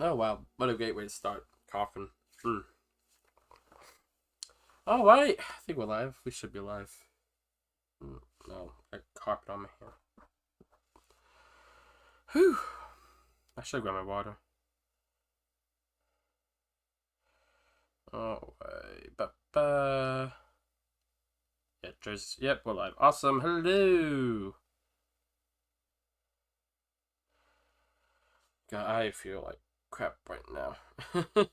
Oh wow, what a great way to start. Coughing. Alright, I think we're live. We should be live. No, I got carpet on my hair. Whew. I should grab my water. Alright, yeah, yep, we're live. Awesome, hello! God, I feel like crap right now. I'm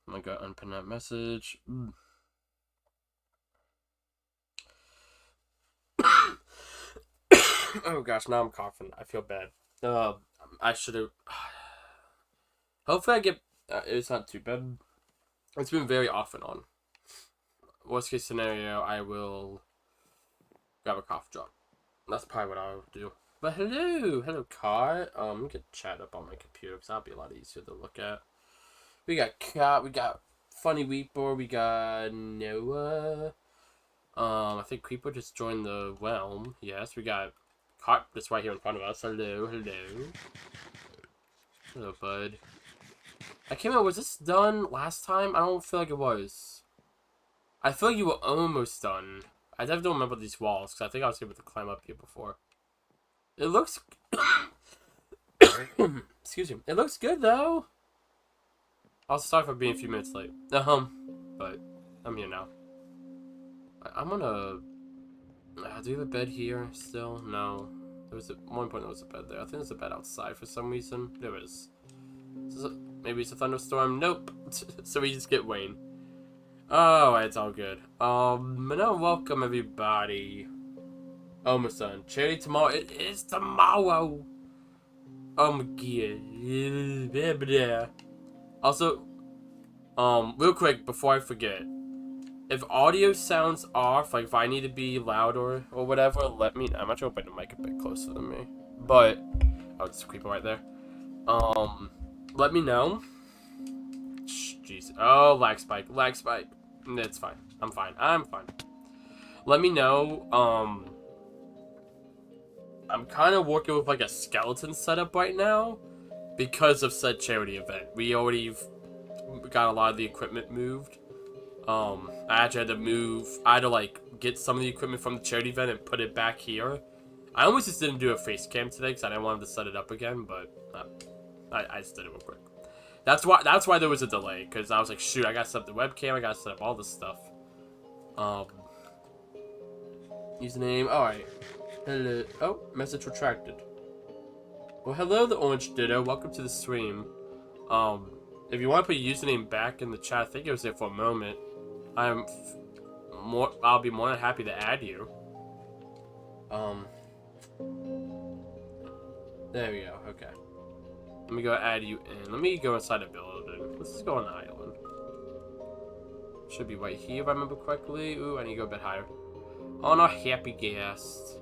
gonna go unpin that message. Oh gosh, now I'm coughing. I feel bad. I should have. Hopefully, I get. It's not too bad. It's been very off and on. Worst case scenario, I will grab a cough drop. That's probably what I'll do. But hello, car. Let me get chat up on my computer because that'll be a lot easier to look at. We got Cat. We got Funny Weeper. We got Noah. I think Creeper just joined the realm. Yes, we got Cart that's right here in front of us. Hello. Hello, bud. I can't remember, was this done last time? I don't feel like it was. I feel like you were almost done. I definitely don't remember these walls, because I think I was able to climb up here before. It looks... Excuse me. It looks good, though. I'll start for being a few minutes late. But I'm here now. I'm gonna... do you have a bed here still? No. There was at one point there was a bed there. I think there's a bed outside for some reason. There is. Maybe it's a thunderstorm. Nope. So we just get Wayne. Oh, it's all good. No, welcome everybody. Almost done. Charity tomorrow. It is tomorrow. Oh my god. Also, real quick before I forget, if audio sounds off, like if I need to be louder or whatever, let me know. I'm actually hoping the mic a bit closer than me, but oh, it's creeping right there. Let me know. Jeez. Oh, lag spike. It's fine. I'm fine. Let me know. I'm kind of working with like a skeleton setup right now because of said charity event. We already got a lot of the equipment moved. I actually had to like get some of the equipment from the charity event and put it back here. I almost just didn't do a face cam today because I didn't want to set it up again, but I just did it real quick. That's why there was a delay, because I was like, shoot, I gotta set up the webcam, I gotta set up all this stuff. Username, alright. Hello. Oh, message retracted. Well, hello, the Orange Ditto. Welcome to the stream. If you want to put your username back in the chat, I think it was there for a moment. I'll be more than happy to add you. There we go. Okay. Let me go add you in. Let me go inside a building. Let's just go on the island. Should be right here if I remember correctly. Ooh, I need to go a bit higher. On our happy guest.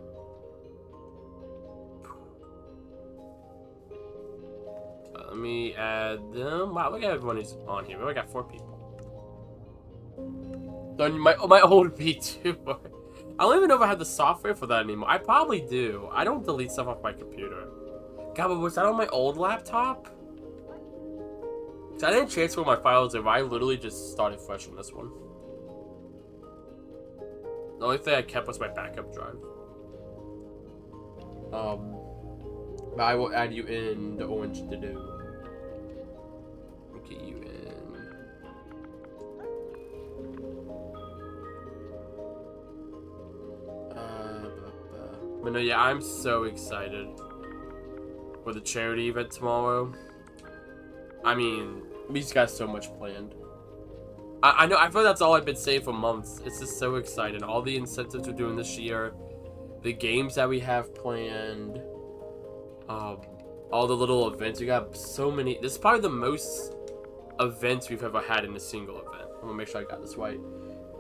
Let me add them. Wow, look at everyone who's on here. We only got 4 people. Done my old V2. I don't even know if I have the software for that anymore. I probably do. I don't delete stuff off my computer. God, but was that on my old laptop? I didn't transfer my files over. I literally just started fresh on this one. The only thing I kept was my backup drive. I will add you in the Orange to do. Get you in. But no, yeah, I'm so excited for the charity event tomorrow. I mean, we just got so much planned. I know, I feel that's all I've been saying for months. It's just so exciting. All the incentives we're doing this year, the games that we have planned, all the little events. We got so many. This is probably the most events we've ever had in a single event. I'm gonna make sure I got this right.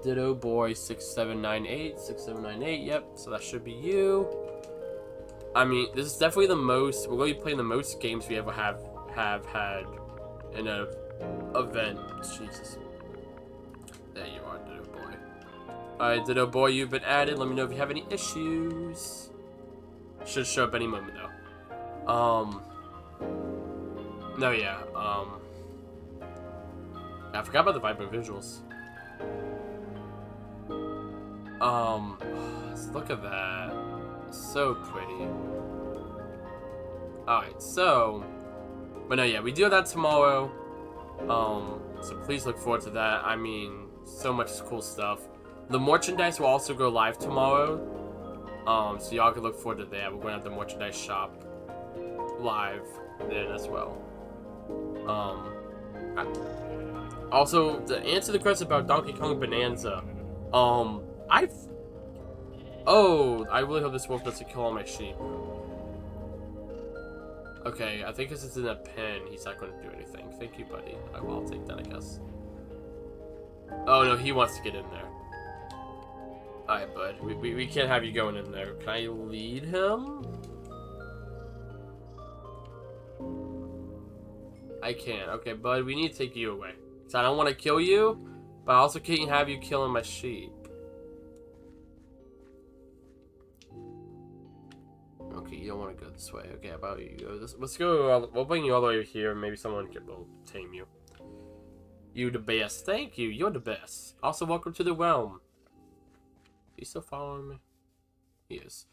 Ditto boy 6798. Yep, so that should be you. I mean, this is definitely the most. We're gonna be playing the most games we ever have had in a event. Jesus. There you are, Ditto boy. Alright, Ditto boy, you've been added. Let me know if you have any issues. Should show up any moment though. No, yeah. I forgot about the vibrant visuals. Look at that. So pretty. Alright, so. But no, yeah, we do that tomorrow. So please look forward to that. I mean, so much cool stuff. The merchandise will also go live tomorrow. So y'all can look forward to that. We're going to have the merchandise shop live then as well. Also, to answer the question about Donkey Kong Bonanza, Oh, I really hope this wolf doesn't kill all my sheep. Okay, I think this is in a pen. He's not going to do anything. Thank you, buddy. I'll take that, I guess. Oh, no, he wants to get in there. Alright, bud. We can't have you going in there. Can I lead him? I can. Okay, bud, we need to take you away. So I don't want to kill you, but I also can't have you killing my sheep. Okay, you don't want to go this way. Okay, how about you go this? Let's go. We'll bring you all the way over here. Maybe someone will tame you. You the best. Thank you. You're the best. Also, welcome to the realm. He's still following me? He is.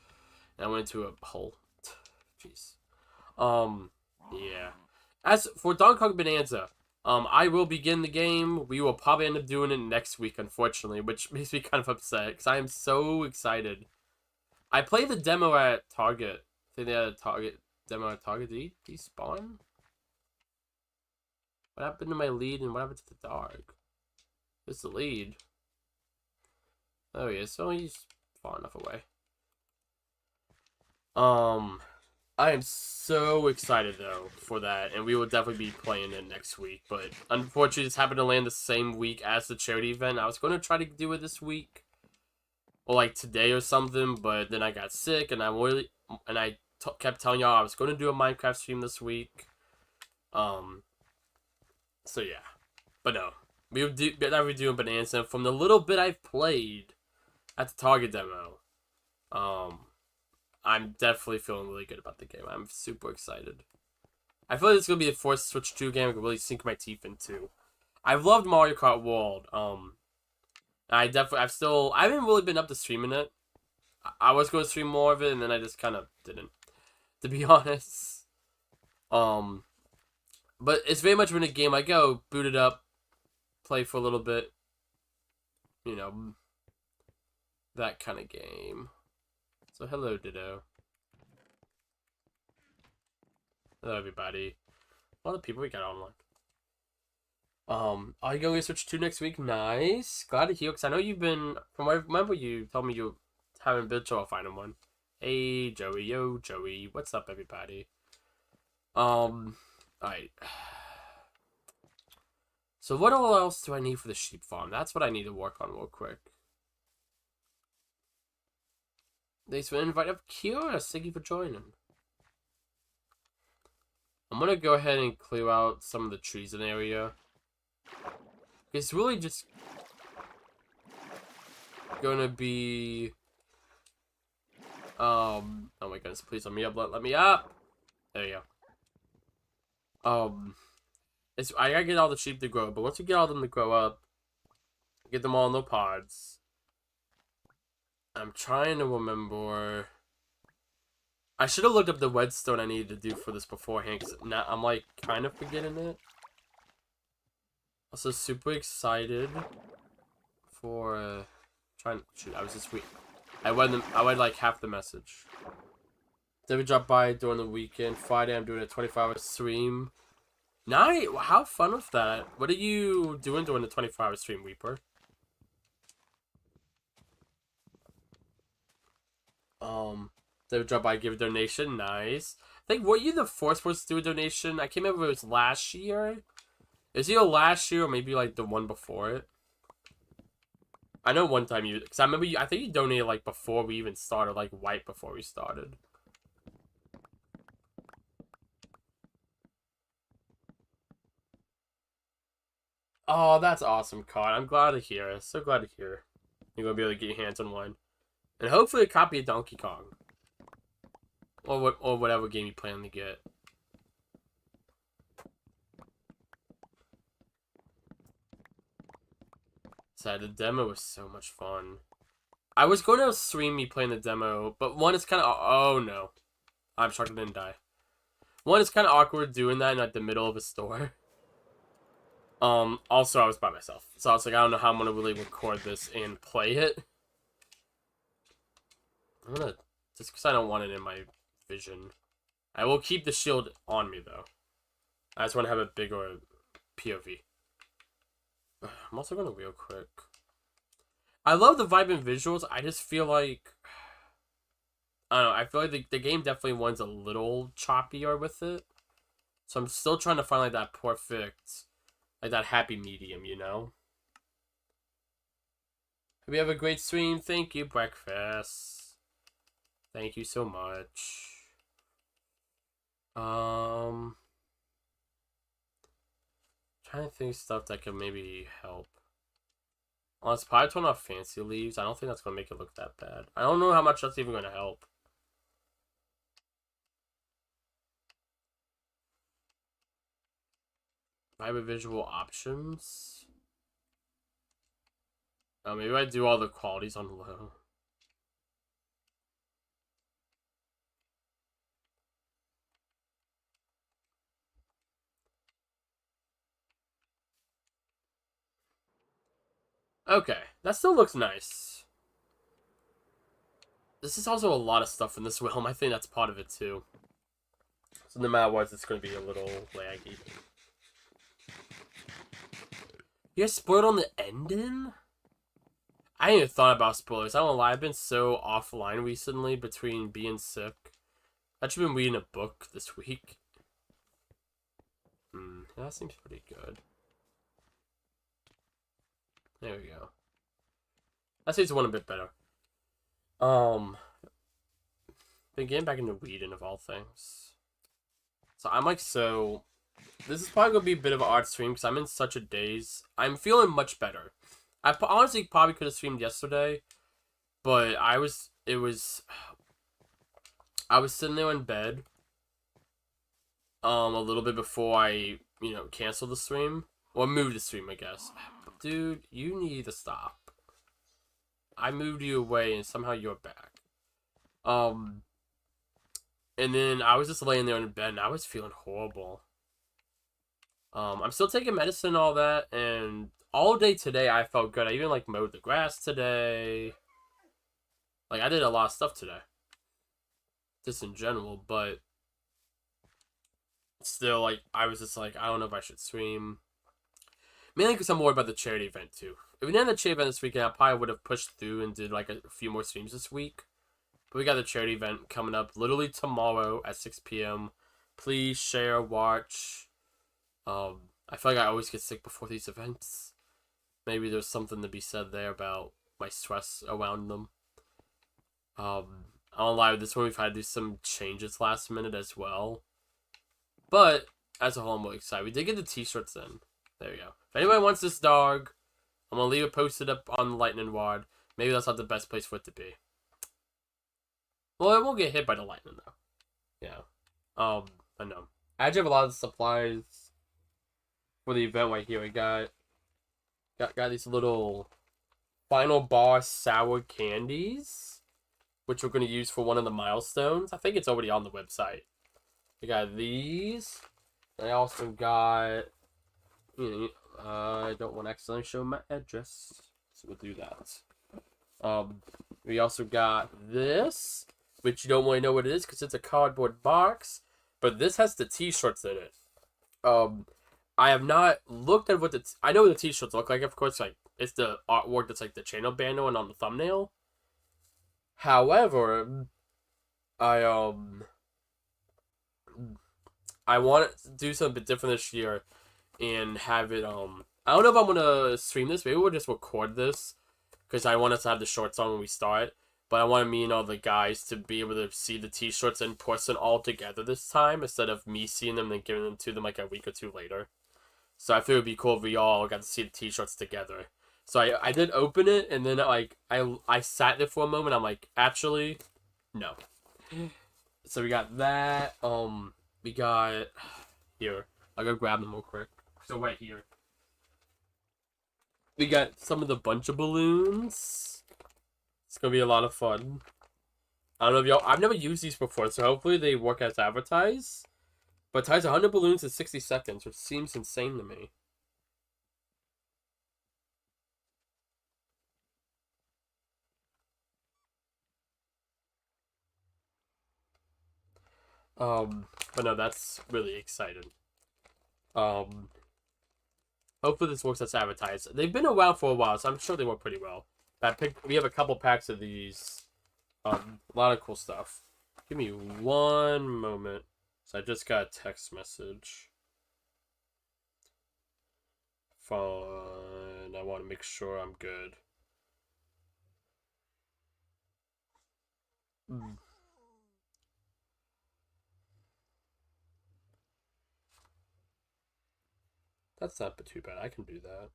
And I went into a hole. Jeez. Yeah. As for Donkey Kong Bonanza, I will begin the game. We will probably end up doing it next week, unfortunately, which makes me kind of upset because I am so excited. I played the demo at Target. I think they had a demo at Target. Did he spawn? What happened to my lead and what happened to the dog? It's the lead. Oh yeah, so he's far enough away. I am so excited though for that, and we will definitely be playing it next week. But unfortunately, this happened to land the same week as the charity event. I was going to try to do it this week, or like today or something, but then I got sick, and I kept telling y'all I was going to do a Minecraft stream this week. So yeah, but no, we will definitely doing Bonanza. From the little bit I've played at the Target demo, I'm definitely feeling really good about the game. I'm super excited. I feel like it's gonna be the first Switch 2 game I can really sink my teeth into. I've loved Mario Kart World. I haven't really been up to streaming it. I was gonna stream more of it, and then I just kind of didn't, to be honest. But it's very much been a game I go, boot it up, play for a little bit. You know, that kind of game. So hello, Ditto. Hello, everybody. A lot of people we got online. Are you going to Switch 2 next week? Nice. Glad to hear, because I know you've been, from what I remember, you told me you haven't been to a final one. Hey, Joey. Yo, Joey. What's up, everybody? Alright. So what all else do I need for the sheep farm? That's what I need to work on real quick. Thanks for the invite of Kira. Thank you for joining. I'm gonna go ahead and clear out some of the trees in the area. It's really just gonna be oh my goodness, please let me up, let me up. There you go. I gotta get all the sheep to grow up, but once you get all of them to grow up, get them all in the pods. I'm trying to remember. I should have looked up the redstone I needed to do for this beforehand, because now I'm like kind of forgetting it. Also super excited for shoot, I was just I read like half the message. David dropped by during the weekend. Friday I'm doing a 24-hour stream. Nice. How fun with that. What are you doing during the 24-hour stream, Weeper? David dropped by, give a donation. Nice. I think, were you the first person to do a donation? I can't remember if it was last year. Is it last year or maybe like the one before it? I know one time because I remember I think you donated like before we even started, like right before we started. Oh, that's awesome, Cod. I'm glad to hear it. So glad to hear you're gonna be able to get your hands on one. And hopefully a copy of Donkey Kong. or whatever game you plan to get. So the demo was so much fun. I was going to stream me playing the demo, but one, it's kind of... Oh, no. I'm shocked I didn't die. One, it's kind of awkward doing that in like the middle of a store. Also, I was by myself. So I was like, I don't know how I'm going to really record this and play it. I'm going to... Just because I don't want it in my vision. I will keep the shield on me, though. I just want to have a bigger POV. I'm also going to real quick. I love the vibrant visuals. I just feel like... I don't know. I feel like the game definitely wants a little choppier with it. So I'm still trying to find like that perfect... Like that happy medium, you know? Hope you have a great stream. Thank you, breakfast. Thank you so much. Trying to think of stuff that could maybe help. Let's probably turn off fancy leaves. I don't think that's gonna make it look that bad. I don't know how much that's even gonna help. Vibrant visual options. Maybe I do all the qualities on low. Okay, that still looks nice. This is also a lot of stuff in this realm. I think that's part of it too. So no matter what, it's going to be a little laggy. You guys spoiled on the ending? I ain't even thought about spoilers. I don't lie, I've been so offline recently between being sick. I've actually been reading a book this week. Yeah, that seems pretty good. There we go. That seems one a bit better. Been getting back into weeding of all things. So I'm like so... This is probably going to be a bit of an odd stream because I'm in such a daze. I'm feeling much better. I honestly probably could have streamed yesterday, but I was sitting there in bed a little bit before I, canceled the stream. Or moved the stream, I guess. Dude, you need to stop. I moved you away and somehow you're back. And then I was just laying there in bed and I was feeling horrible. I'm still taking medicine and all that, and all day today I felt good. I even mowed the grass today. I did a lot of stuff today. Just in general, but still, I was just I don't know if I should stream. Mainly because I'm worried about the charity event too. If we didn't have the charity event this weekend, I probably would have pushed through and did a few more streams this week. But we got the charity event coming up literally tomorrow at 6 p.m. Please share, watch. I feel like I always get sick before these events. Maybe there's something to be said there about my stress around them. I don't lie, with this one we've had to do some changes last minute as well. But, as a whole, I'm really excited. We did get the t-shirts in. There we go. If anybody wants this dog, I'm going to leave it posted up on the lightning rod. Maybe that's not the best place for it to be. Well, it won't get hit by the lightning, though. Yeah. I know. I actually have a lot of supplies for the event right here. We got these little final boss sour candies, which we're going to use for one of the milestones. I think it's already on the website. We got these. I also got... I don't want to accidentally show my address, so we'll do that. We also got this, which you don't really know what it is because it's a cardboard box, but this has the t-shirts in it. I have not looked at what I know what the t-shirts look like, of course, it's the artwork that's the channel banner and on the thumbnail. However, I want to do something a bit different this year and have it, I don't know if I'm going to stream this. Maybe we'll just record this because I want us to have the shorts on when we start. But I want me and all the guys to be able to see the t-shirts in person all together this time instead of me seeing them and then giving them to them a week or two later. So I feel it would be cool if we all got to see the t-shirts together. So I did open it and then I sat there for a moment. I'm like, actually, no. So we got that. We got here. I'll go grab them real quick. So right here. We got some of the bunch of balloons. It's gonna be a lot of fun. I don't know if y'all. I've never used these before, so hopefully they work as advertised. But ties 100 balloons in 60 seconds, which seems insane to me. But no, that's really exciting. Um, Hopefully this works as advertised. They've been around for a while, so I'm sure they work pretty well. We have a couple packs of these. A lot of cool stuff. Give me one moment. So I just got a text message. Fine. I want to make sure I'm good. That's not too bad. I can do that.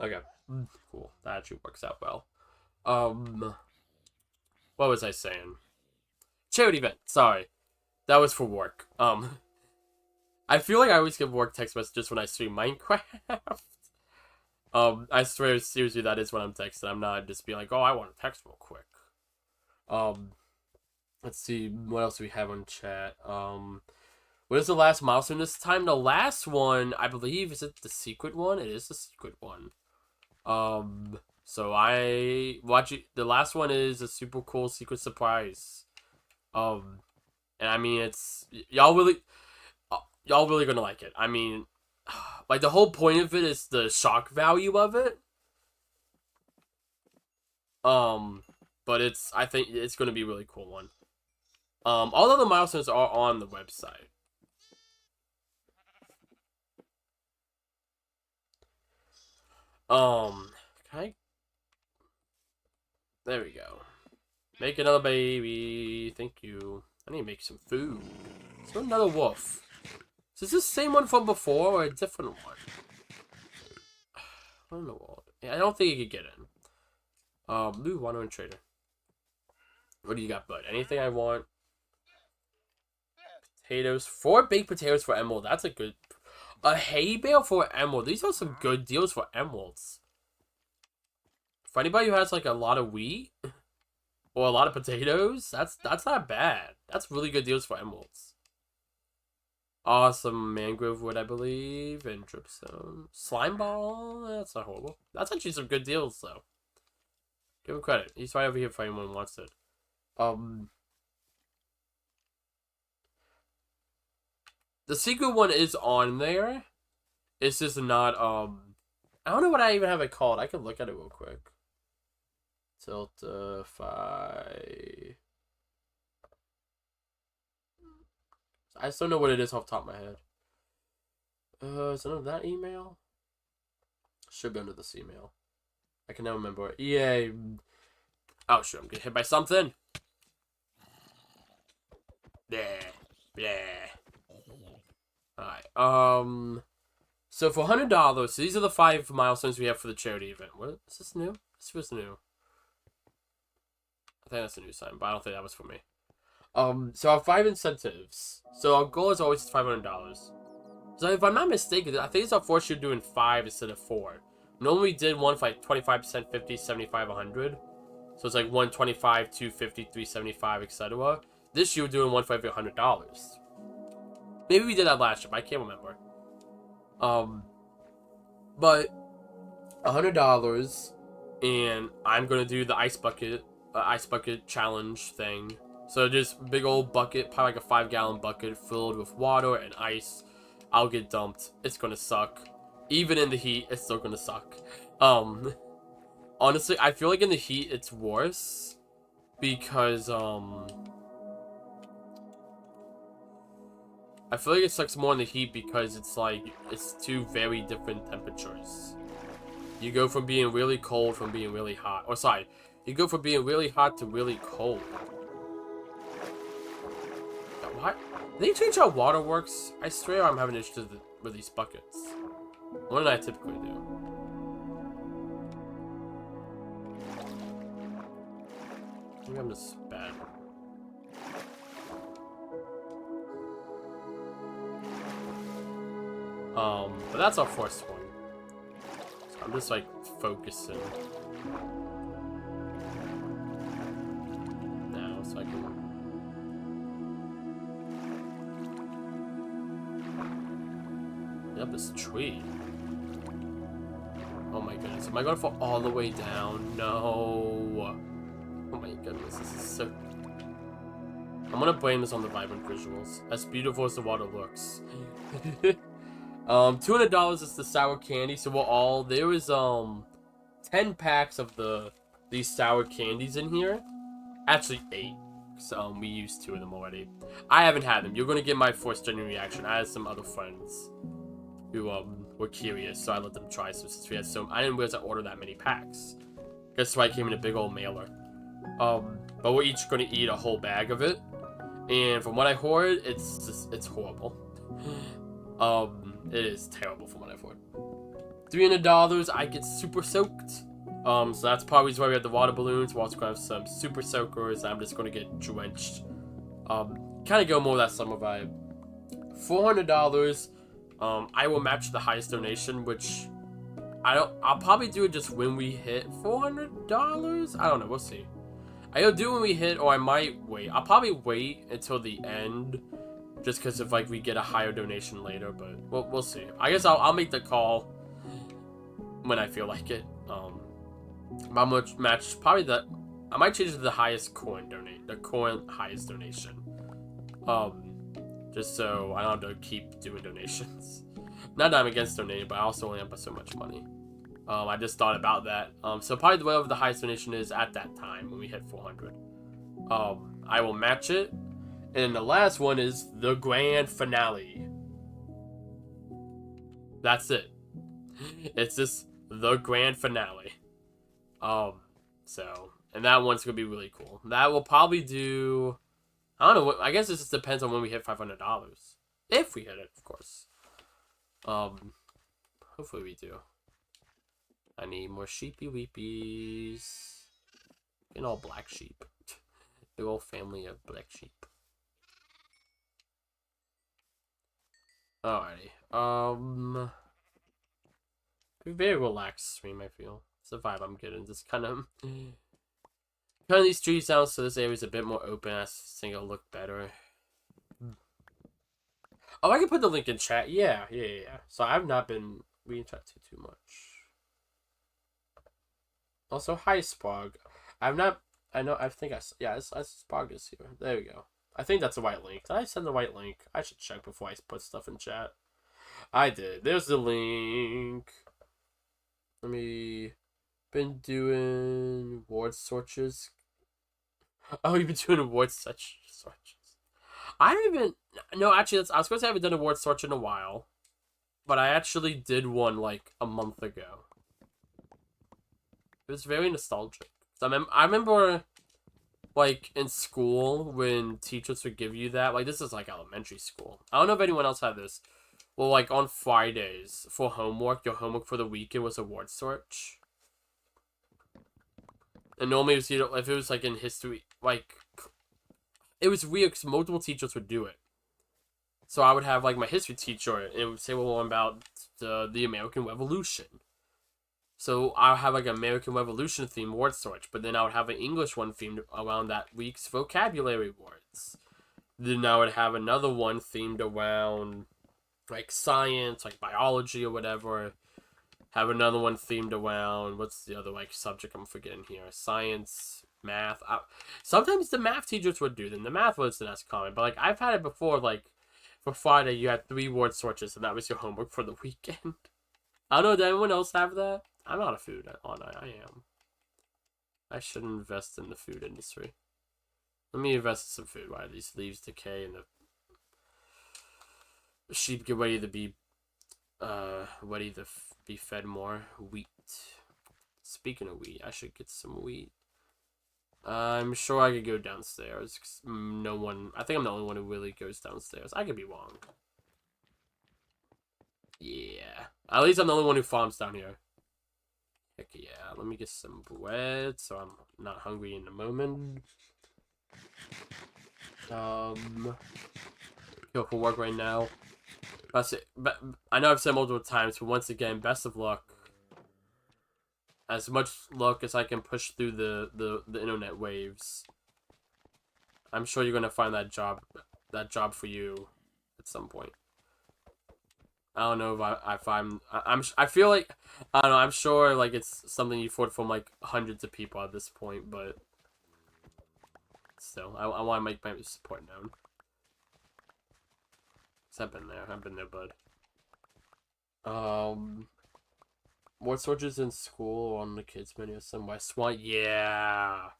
Okay. Cool. That actually works out well. What was I saying? Charity event. Sorry. That was for work. I feel like I always get work text messages when I stream Minecraft. I swear seriously that is when I'm texting. I'm not just being like, oh, I want to text real quick. Um, let's see what else we have on chat. What is the last milestone this time? The last one, I believe, is it the secret one? It is the secret one. So I watch it. The last one is a super cool secret surprise. And I mean, it's y'all really gonna like it. I mean, like the whole point of it is the shock value of it. But I think it's gonna be a really cool one. All of the milestones are on the website. Can I? There we go. Make another baby. Thank you. I need to make some food. Is there another wolf? Is this the same one from before or a different one? I don't know. I don't think you could get in. Blue Wano and Trader. What do you got, bud? Anything I want? Potatoes. 4 baked potatoes for emerald. That's a good... A hay bale for emerald. These are some good deals for emeralds. For anybody who has, like, a lot of wheat... Or a lot of potatoes, that's not bad. That's really good deals for emeralds. Awesome mangrove wood, I believe, and dripstone. Slime ball, that's not horrible. That's actually some good deals, though. Give him credit. He's right over here if anyone wants it. The secret one is on there. It's just not, I don't know what I even have it called. I can look at it real quick. Tiltify. I just don't know what it is off the top of my head. Is it under that email? Should be under this email. I can never remember it. EA. Oh, shit. I'm getting hit by something. Yeah. Alright. So for $100, these are the 5 milestones we have for the charity event. What? Is this new? This was new. I think that's a new sign, but I don't think that was for me. So our 5 incentives. So our goal is always $500. So if I'm not mistaken, I think it's our first year doing 5 instead of 4. Normally we did one for like 25%, 50, 75, 100. So it's like 125, 250, 375, etc. This year we're doing one for every $100. Maybe we did that last year, but I can't remember. But $100, and I'm gonna do the ice bucket challenge thing. So just big old bucket, probably like a 5-gallon bucket filled with water and ice. I'll get dumped. It's gonna suck. Even in the heat, it's still gonna suck. Honestly, I feel like in the heat it's worse because I feel like it sucks more in the heat because it's like, it's two very different temperatures. You go from being really cold from being really hot. Or sorry, you go from being really hot to really cold. What? Did they change how water works? I swear I'm having issues with these buckets. What did I typically do? Maybe I'm just bad. But that's our first one. So I'm just like focusing now, so I can. Up this tree. Oh my goodness, am I gonna fall all the way down? No. Oh my goodness, this is so. I'm gonna blame this on the vibrant visuals. As beautiful as the water looks. $200 is the sour candy, so we'll all there was 10 packs of these sour candies in here. Actually 8. So we used 2 of them already. I haven't had them. You're gonna get my first genuine reaction. I had some other friends who were curious, so I let them try. So since we had I didn't realize I ordered that many packs. That's why it came in a big old mailer. But we're each gonna eat a whole bag of it. And from what I heard, it's horrible. It is terrible from what I've heard. $300, I get super soaked. So that's probably why we have the water balloons. We're also gonna have some super soakers. I'm just gonna get drenched. Kind of go more that summer vibe. $400. I will match the highest donation, which I'll probably do it just when we hit $400. I don't know. We'll see. I'll do it when we hit, or I might wait. I'll probably wait until the end. Just because if like we get a higher donation later, but we'll see. I guess I'll make the call when I feel like it. I'm gonna match probably I might change it to the highest coin donate, the coin highest donation. Just so I don't have to keep doing donations. Not that I'm against donating, but I also only have so much money. I just thought about that. So probably whatever the highest donation is at that time when we hit 400. I will match it. And the last one is the grand finale. That's it. It's just the grand finale. So, and that one's gonna be really cool. That will probably do. I don't know. I guess it just depends on when we hit $500. If we hit it, of course. Hopefully we do. I need more sheepy weepies. And all black sheep. The whole family of black sheep. Alrighty. Very relaxed stream, I feel. It's the vibe I'm getting. Just kind of these trees down so this area is a bit more open. I think it'll look better. Oh, I can put the link in chat. Yeah. So I've not been reading chat too much. Also, hi Spog. I think Spog is here. There we go. I think that's the right link. Did I send the right link? I should check before I put stuff in chat. I did. There's the link. Let me. Been doing award searches. Oh, you've been doing award searches. I haven't even. No, actually, I was going to say I haven't done award search in a while. But I actually did one like a month ago. It was very nostalgic. I remember. Like, in school, when teachers would give you that, like, this is, like, elementary school. I don't know if anyone else had this. Well, like, on Fridays, for homework, your homework for the weekend was award search. And normally, if it was, like, in history, like, it was weird, because multiple teachers would do it. So I would have, like, my history teacher, and it would say, well, about the American Revolution. So I'll have like an American Revolution themed word search, but then I would have an English one themed around that week's vocabulary words. Then I would have another one themed around like science, like biology or whatever. Have another one themed around, what's the other like subject I'm forgetting here? Science, math. Sometimes the math teachers would do them. The math wasn't as common, but like I've had it before. Like for Friday, you had 3 word searches, and that was your homework for the weekend. I don't know. Did anyone else have that? I'm not a food on. I am. I should invest in the food industry. Let me invest in some food while these leaves decay and the Sheep get ready to be ready to be fed more wheat. Speaking of wheat, I should get some wheat. I'm sure I could go downstairs. 'Cause no one, I think I'm the only one who really goes downstairs. I could be wrong. Yeah. At least I'm the only one who farms down here. Heck yeah. Let me get some bread so I'm not hungry in the moment. Go for work right now. But I know I've said multiple times, but once again, best of luck. As much luck as I can push through the internet waves. I'm sure you're gonna find that job for you at some point. I don't know I feel like, I don't know, I'm sure like it's something you've heard from like hundreds of people at this point, but still, I want to make my support known. Cause I've been there, bud. What switches in school on the kids menu? Some West one, yeah.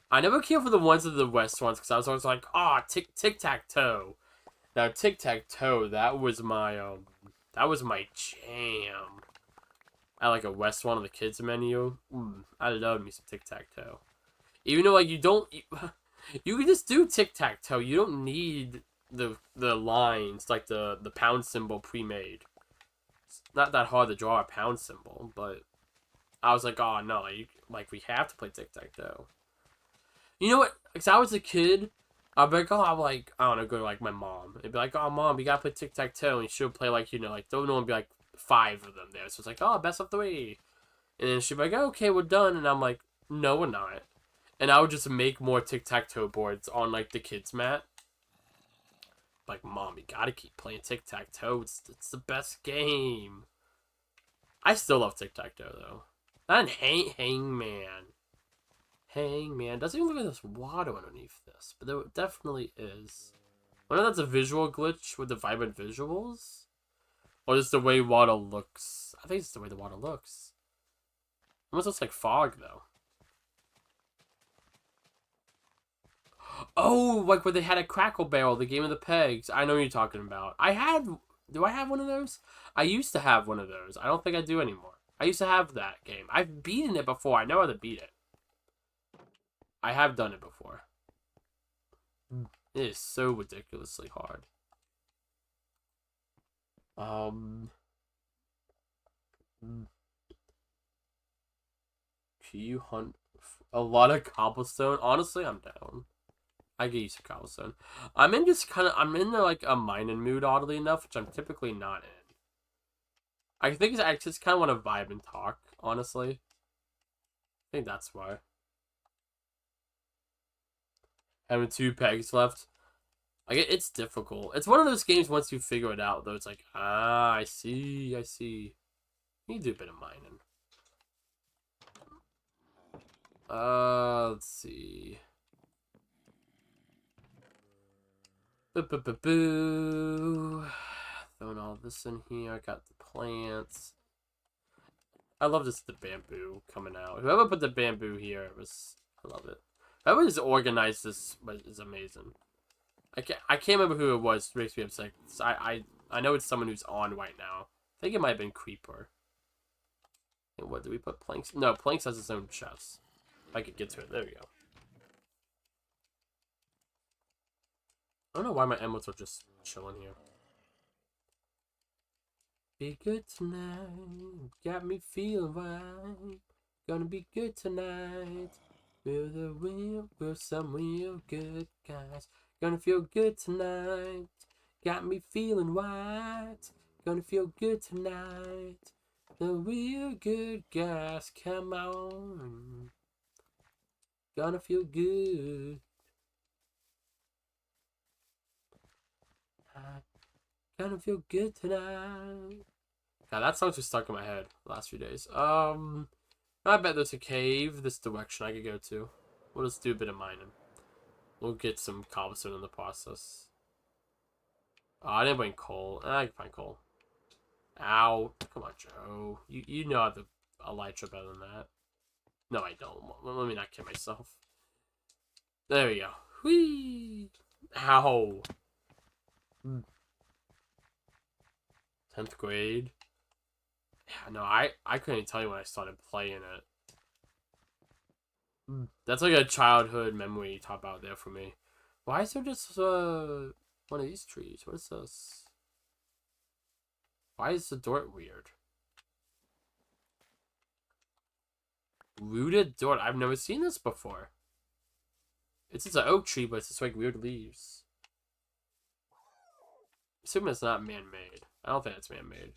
I never cared for the ones of the West ones because I was always like, oh, tic-tac-toe. Now tic-tac-toe, that was my jam. I like a West one on the kids menu. I love me some tic-tac-toe. Even though like you can just do tic-tac-toe. You don't need the lines like the pound symbol pre-made. It's not that hard to draw a pound symbol, but I was like, oh no, we have to play tic-tac-toe. You know what? Because I was a kid, I'd be like, oh, I don't know, go to like my mom. It'd be like, oh, mom, you gotta play tic-tac-toe. And she'll play like, like, don't know, and be like 5 of them there. So it's like, oh, best of 3. And then she'd be like, oh, okay, we're done. And I'm like, no, we're not. And I would just make more tic-tac-toe boards on like the kids' mat. Like, mom, you gotta keep playing tic-tac-toe. It's the best game. I still love tic-tac-toe though. And Hangman. Hangman. Doesn't even look like there's water underneath this, but there definitely is. I wonder if that's a visual glitch with the vibrant visuals? Or just the way water looks. I think it's the way the water looks. Almost looks like fog, though. Oh, like where they had a Crackle Barrel, the game of the pegs. I know what you're talking about. Do I have one of those? I used to have one of those. I don't think I do anymore. I used to have that game. I've beaten it before. I know how to beat it. I have done it before. It is so ridiculously hard. Can you hunt a lot of cobblestone? Honestly, I'm down. I get used to cobblestone. I'm in like a mining mood, oddly enough, which I'm typically not in. I think I just kind of want to vibe and talk, honestly. I think that's why. Having 2 pegs left. It's difficult. It's one of those games once you figure it out, though. It's like, I see. You need to do a bit of mining. Let's see. Boo. Throwing all this in here. I got the plants. I love the bamboo coming out. Whoever put the bamboo here I love it. Whoever just organized this is amazing. I can't remember who it was. It makes me upset. I know it's someone who's on right now. I think it might have been Creeper. And what, did we put Planks? No, Planks has his own chest. If I could get to it. There we go. I don't know why my emeralds are just chilling here. Be good tonight. Got me feeling right. Gonna be good tonight. We're some real good guys. Gonna feel good tonight. Got me feeling right. Gonna feel good tonight. The real good guys, come on. Gonna feel good. Gonna feel good tonight. God, that song's just stuck in my head the last few days. I bet there's a cave this direction I could go to. We'll just do a bit of mining. We'll get some cobblestone in the process. Oh, I didn't bring coal. I can find coal. Ow. Come on, Joe. You know how to elytra better than that. No, I don't. Let me not kill myself. There we go. Whee! Ow. 10th grade. Yeah, no, I couldn't even tell you when I started playing it. That's like a childhood memory top out there for me. Why is there just one of these trees? What is this? Why is the door weird? Rooted door. I've never seen this before. It's just an oak tree, but it's just like weird leaves. Assuming it's not man-made. I don't think it's man-made.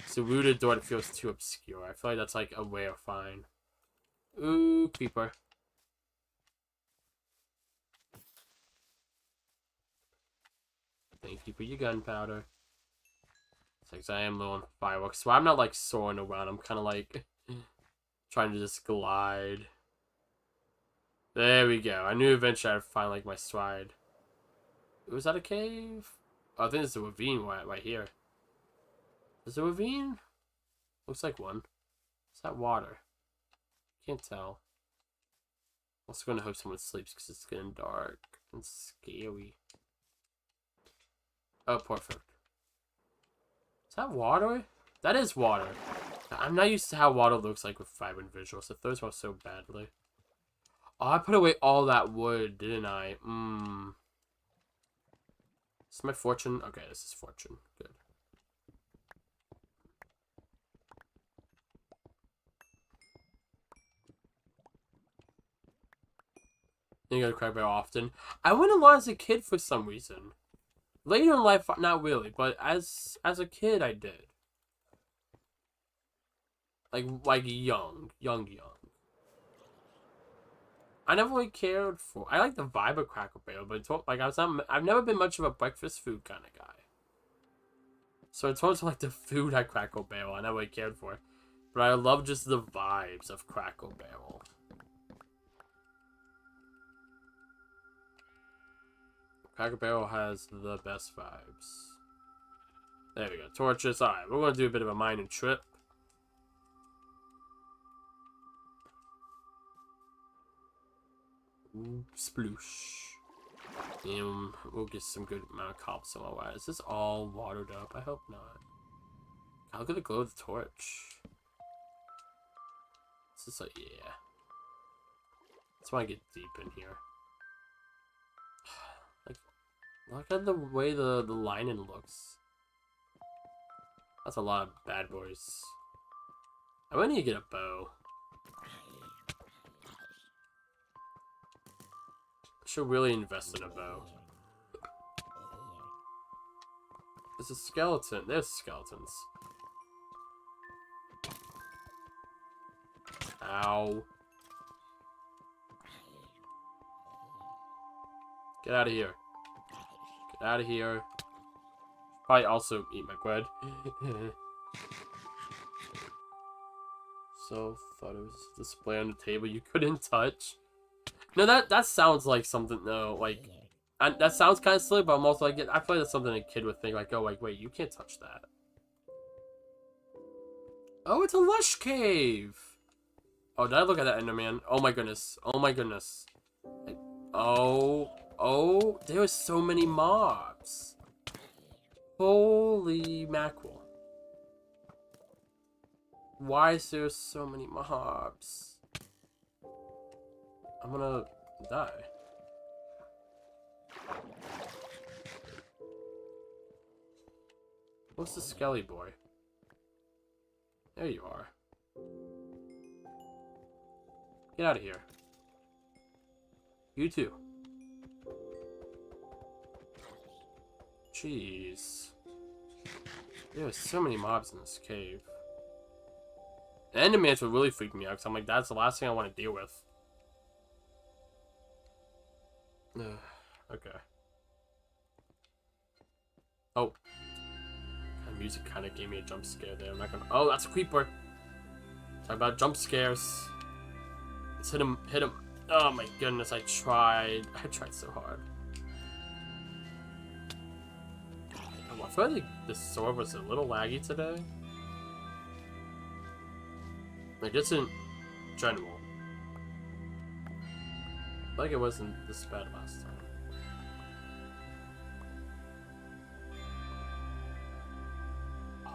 It's a rooted door that feels too obscure. I feel like that's like a rare find. Ooh, creeper. Thank you for your gunpowder. It's like I am low on fireworks, so I'm not like soaring around. I'm kind of like trying to just glide. There we go. I knew eventually I'd find like my stride. Was that a cave? Oh, I think it's a ravine right here. Is it a ravine? Looks like one. Is that water? Can't tell. I'm also gonna hope someone sleeps because it's getting dark and scary. Oh, perfect. Is that water? That is water. I'm not used to how water looks like with vibrant visuals. It throws me off so badly. Oh, I put away all that wood, didn't I? This is my fortune. Okay, this is fortune. Good. You gotta cry very often. I went a lot as a kid for some reason. Later in life, not really, but as a kid, I did. Like young. I never really cared for. I like the vibe of Cracker Barrel, but like I've never been much of a breakfast food kind of guy. So in terms of like the food at Cracker Barrel, I never really cared for. But I love just the vibes of Cracker Barrel. Cracker Barrel has the best vibes. There we go. Torches. Alright, we're going to do a bit of a mining trip. Ooh, sploosh. And we'll get some good amount of cobblestone. Alright, is this all watered up? I hope not. God, look at the glow of the torch. This is like, yeah. That's why I get deep in here. Like, look at the way the lining looks. That's a lot of bad boys. I might need to get a bow. I should really invest in a bow. There's a skeleton. There's skeletons. Ow. Get out of here. Get out of here. Probably also eat my bread. So, thought it was a display on the table you couldn't touch. No, that sounds like something, though, like, that sounds kind of silly, but I'm also like, I feel like that's something a kid would think, like, oh, like, wait, you can't touch that. Oh, it's a lush cave! Oh, did I look at that Enderman? Oh my goodness. Oh my goodness. Oh, there were so many mobs. Holy mackerel. Why is there so many mobs? I'm gonna die. What's the Skelly boy? There you are. Get out of here. You too. Jeez. There are so many mobs in this cave. The Endermans would really freak me out because I'm like, that's the last thing I want to deal with. Okay. Oh. That music kind of gave me a jump scare there. I'm not gonna. Oh, that's a creeper. Talk about jump scares. Let's hit him. Hit him. Oh my goodness, I tried. I tried so hard. Oh, I feel like the sword was a little laggy today. Like, just in general. I feel like it wasn't this bad last time.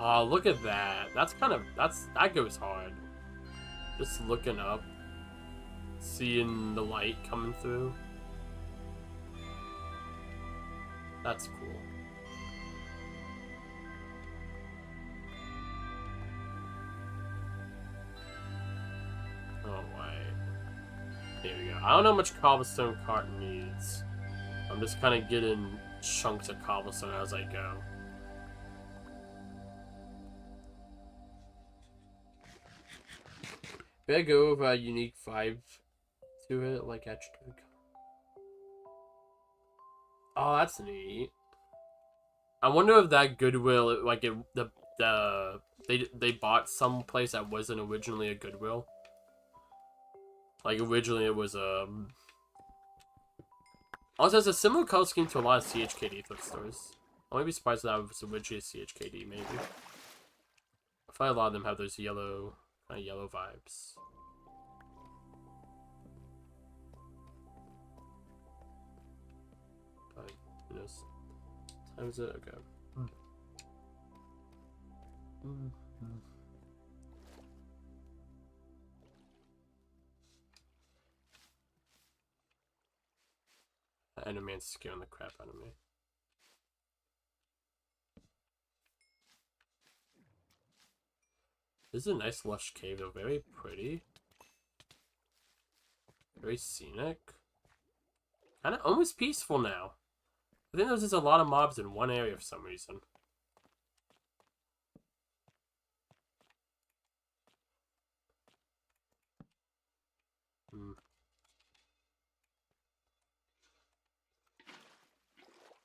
Oh, look at that. That goes hard. Just looking up, seeing the light coming through. That's cool. Oh, wait. Here we go. I don't know how much cobblestone cart needs. I'm just kind of getting chunks of cobblestone as I go. Did I go over a unique vibe to it, like attribute? Oh, that's neat. I wonder if that Goodwill, like they bought some place that wasn't originally a Goodwill. Like originally it was Also, it's a similar color scheme to a lot of CHKD thrift stores. I might be surprised that it was originally CHKD, maybe. I find a lot of them have those yellow, kind of yellow vibes. But, who knows? Time is it? Okay. The Enderman's scaring the crap out of me. This is a nice lush cave though, very pretty. Very scenic. Kinda almost peaceful now. I think there's just a lot of mobs in one area for some reason.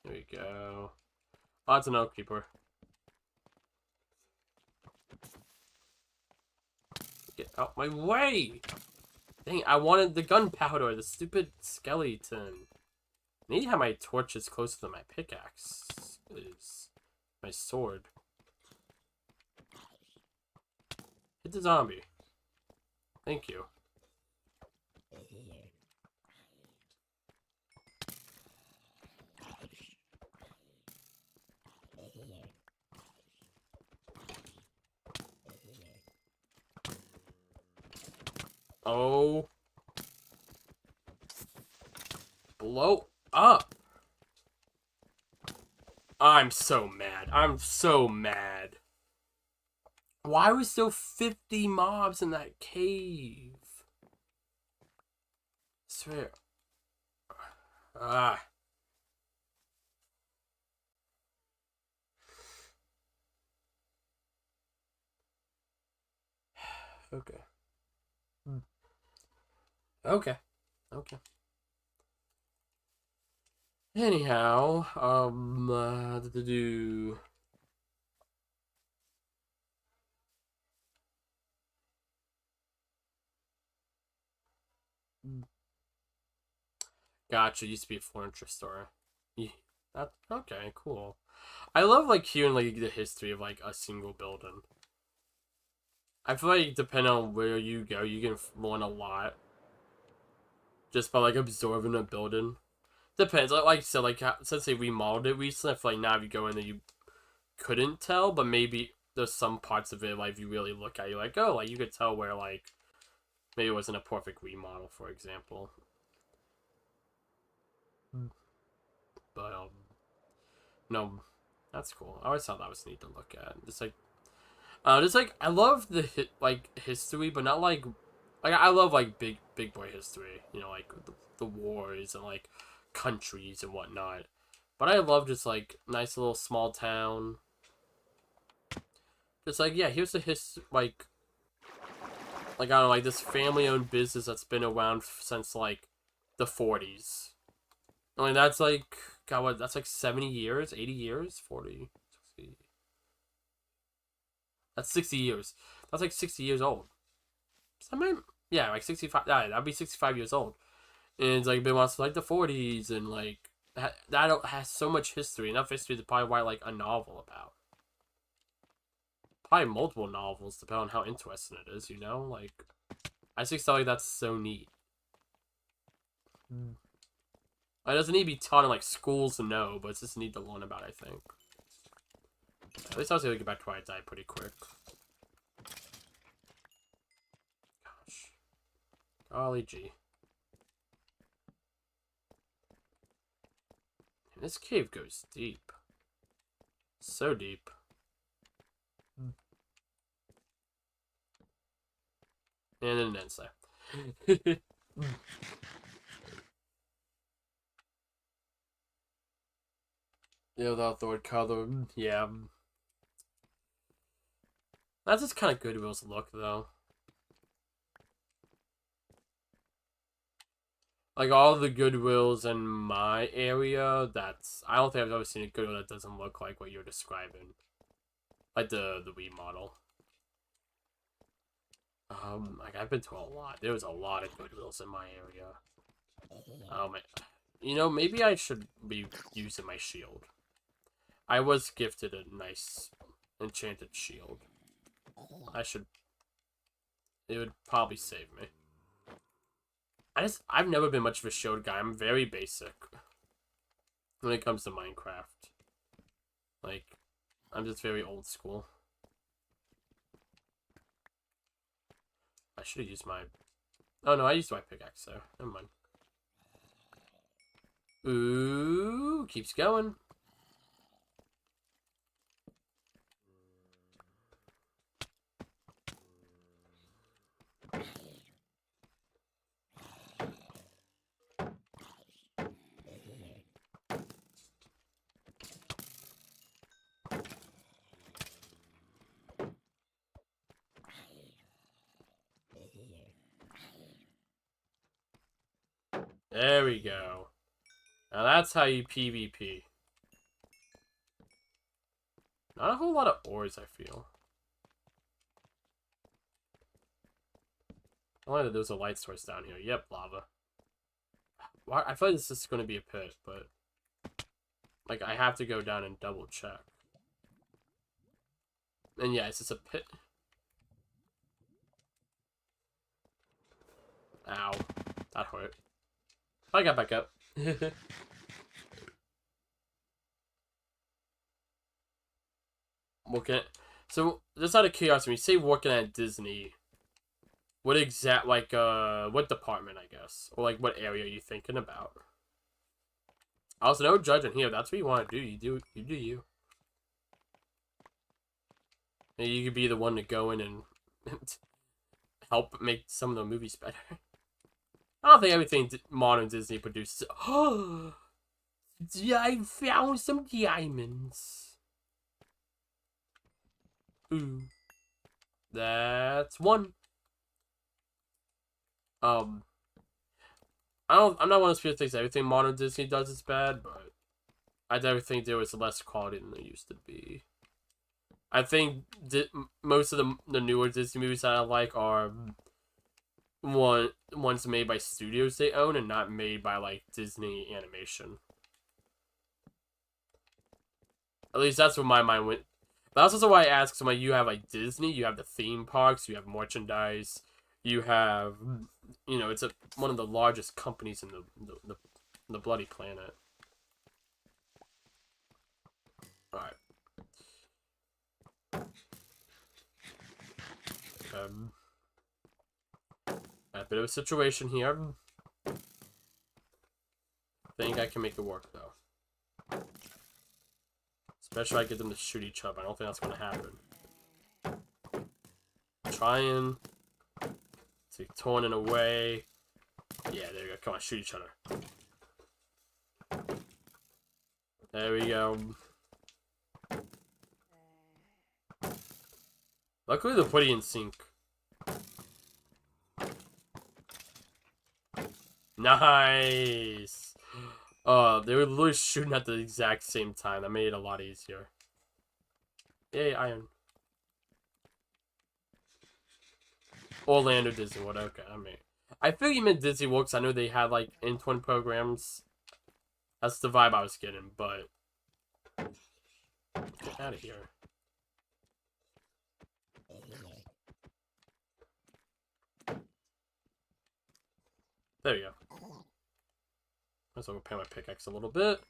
There we go. Oh, it's an oak keeper. Get out my way! Dang, I wanted the gunpowder, the stupid skeleton. I need to have my torch as close to my pickaxe is my sword. Hit the zombie. Thank you. Oh. Blow up. I'm so mad. I'm so mad. Why was there 50 mobs in that cave? I swear. Ah. Okay. Okay. Okay. Anyhow, do. Gotcha. Used to be a furniture store. Yeah, that okay. Cool. I love like hearing like the history of like a single building. I feel like depending on where you go, you can learn a lot just by like absorbing a building. Depends. Like I said, like since they remodeled it recently, I feel like now if you go in there, you couldn't tell, but maybe there's some parts of it like if you really look at, it, you're like, oh, like you could tell where like maybe it wasn't a perfect remodel, for example. But no, that's cool. I always thought that was neat to look at. Just like I love the history, but not like I love like big boy history. You know, like the wars and like countries and whatnot. But I love just like nice little small town. Just like yeah, here's the I don't know, like this family owned business that's been around since like the 40s. I mean that's like God, what that's like 70 years, 80 years, 40, 60. That's 60 years. That's like 60 years old. Yeah, like 65. Yeah, that'd be 65 years old. And it's like been since like the 40s and like that has so much history. Enough history to probably write like a novel about. Probably multiple novels, depending on how interesting it is, you know? Like, I just feel like that's so neat. It doesn't need to be taught in like schools to know, but it's just neat to learn about, I think. At least I was able to get back to where I died pretty quick. Gosh. Golly gee. And this cave goes deep. So deep. And then it ends there. Yeah, without the word color. Yeah. That's just kind of Goodwill's look, though. Like, all the Goodwills in my area, that's... I don't think I've ever seen a Goodwill that doesn't look like what you're describing. Like the Wii model. Like, I've been to a lot. There was a lot of Goodwills in my area. You know, maybe I should be using my shield. I was gifted a nice enchanted shield. It would probably save me. I've never been much of a shield guy. I'm very basic when it comes to Minecraft. Like, I'm just very old school. I should have used my... Oh no, I used my pickaxe though. Never mind. Ooh, keeps going. There we go. Now that's how you PvP. Not a whole lot of ores, I feel. I wonder if there's a light source down here. Yep, lava. I feel like this is going to be a pit, but... Like, I have to go down and double check. And yeah, it's just a pit. Ow. That hurt. I got back up. So, just out of curiosity, when you say working at Disney, what what department, I guess? Or, like, what area are you thinking about? Also, no judging here. That's what you want to do. You do you. And you could be the one to go in and help make some of the movies better. I don't think everything modern Disney produces. Oh, I found some diamonds. Ooh, that's one. I'm not one of those people that thinks everything modern Disney does is bad, but I definitely think there was less quality than there used to be. I think most of the newer Disney movies that I like are ones made by studios they own and not made by like Disney Animation. At least that's what my mind went. But that's also why I asked. So, like, you have like Disney, you have the theme parks, you have merchandise, you have, you know, it's one of the largest companies in the bloody planet. All right. A bit of a situation here. I think I can make it work though. Especially if I get them to shoot each other. I don't think that's going to happen. Trying to torn it away. Yeah, there we go. Come on, shoot each other. There we go. Luckily, they're pretty in sync. Nice! They were literally shooting at the exact same time. That made it a lot easier. Yay, iron. Orlando Disney World. Okay, I feel you meant Disney World because I know they had, like, in-twin programs. That's the vibe I was getting, but... Get out of here. There we go. Might as well repair my pickaxe a little bit.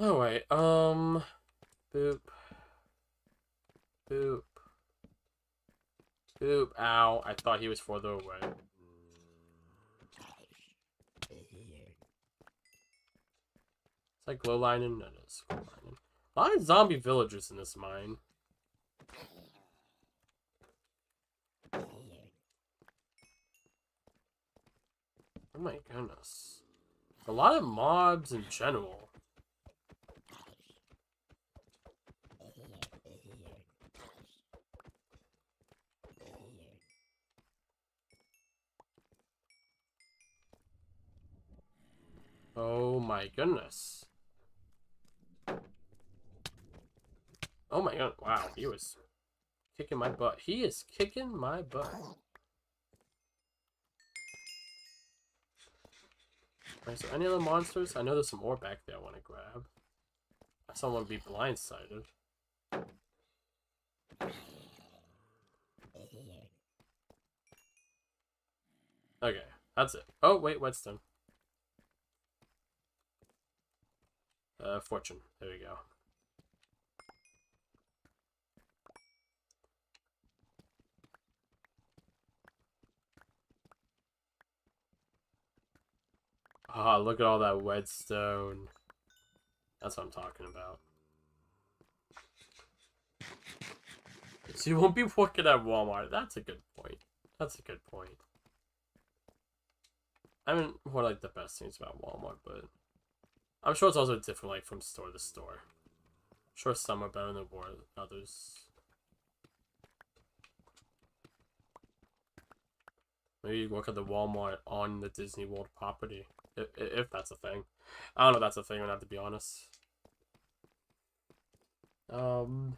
Alright, Boop. Boop. Boop. Ow. I thought he was further away. It's like glow lining. No, it's glow lining. A lot of zombie villagers in this mine. Oh my goodness. A lot of mobs in general. Oh my goodness. Oh my god. Wow, he was kicking my butt. He is kicking my butt. Alright, so any other monsters? I know there's some more back there I want to grab. I saw one be blindsided. Okay, that's it. Oh, wait, whetstone. Fortune. There we go. Ah, look at all that whetstone. That's what I'm talking about. So you won't be working at Walmart. That's a good point. That's a good point. I mean, what are like the best things about Walmart, but I'm sure it's also different, like from store to store. I'm sure some are better than others. Maybe you work at the Walmart on the Disney World property, if that's a thing. I don't know if that's a thing or not, to be honest. I'm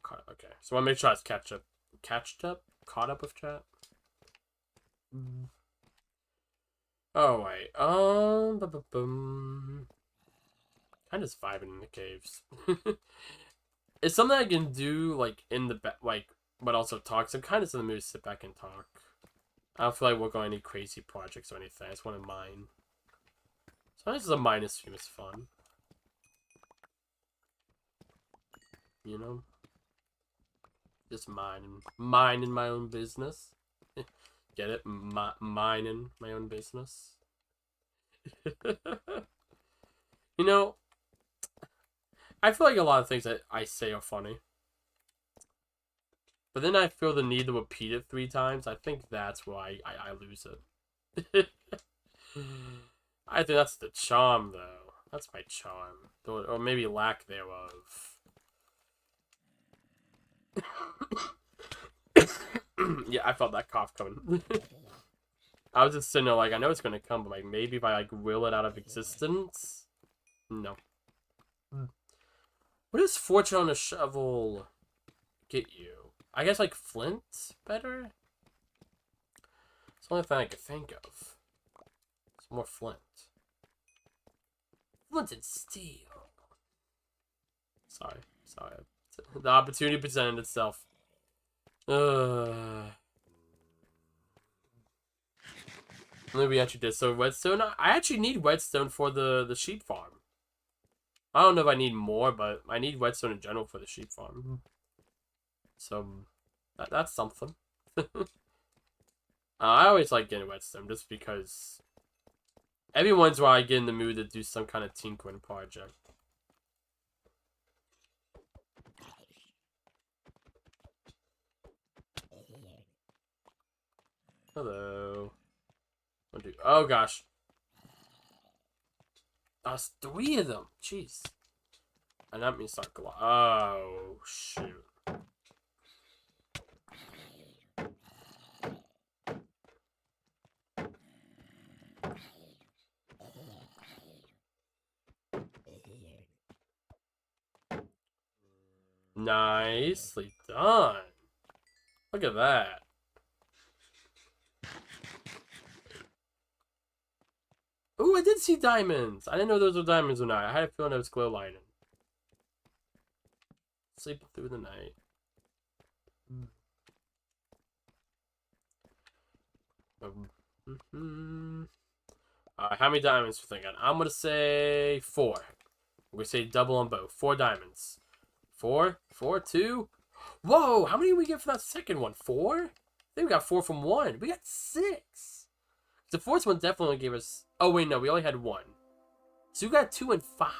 caught. Okay, so I want to make sure I caught up with chat. Oh wait, kind of just vibing in the caves. It's something I can do like in the like, but also talk. So I'm kind of in the mood to sit back and talk. I don't feel like work on any crazy projects or anything. I just want to mine. Sometimes a mine stream is fun. You know? Just minding my own business. Get it? Mining my own business. You know, I feel like a lot of things that I say are funny. But then I feel the need to repeat it 3 times. I think that's why I lose it. I think that's the charm, though. That's my charm. Or maybe lack thereof. Yeah, I felt that cough coming. I was just sitting there like, I know it's gonna come, but like, maybe if I like will it out of existence? No. What does fortune on a shovel get you? I guess like flint better? It's the only thing I could think of. It's more flint. Flint and steel. Sorry. The opportunity presented itself. Maybe actually did. So whetstone, I actually need whetstone for the sheep farm. I don't know if I need more, but I need whetstone in general for the sheep farm. So that's something. I always like getting whetstone just because every once in a while I get in the mood to do some kind of tinkering project. Hello. Oh gosh. That's 3 of them. Jeez. And that means start glide. Oh shoot. Nicely done. Look at that. Ooh, I did see diamonds. I didn't know those were diamonds or not. I had a feeling it was glow lining. Sleeping through the night. How many diamonds you thinking? I'm gonna say 4. We're gonna say double on both. 4 diamonds. 4, 4, 2. Whoa! How many did we get for that second one? 4? I think we got 4 from 1. We got 6. The fourth one definitely gave us. Oh wait, no, we only had 1. So we got 2 and 5.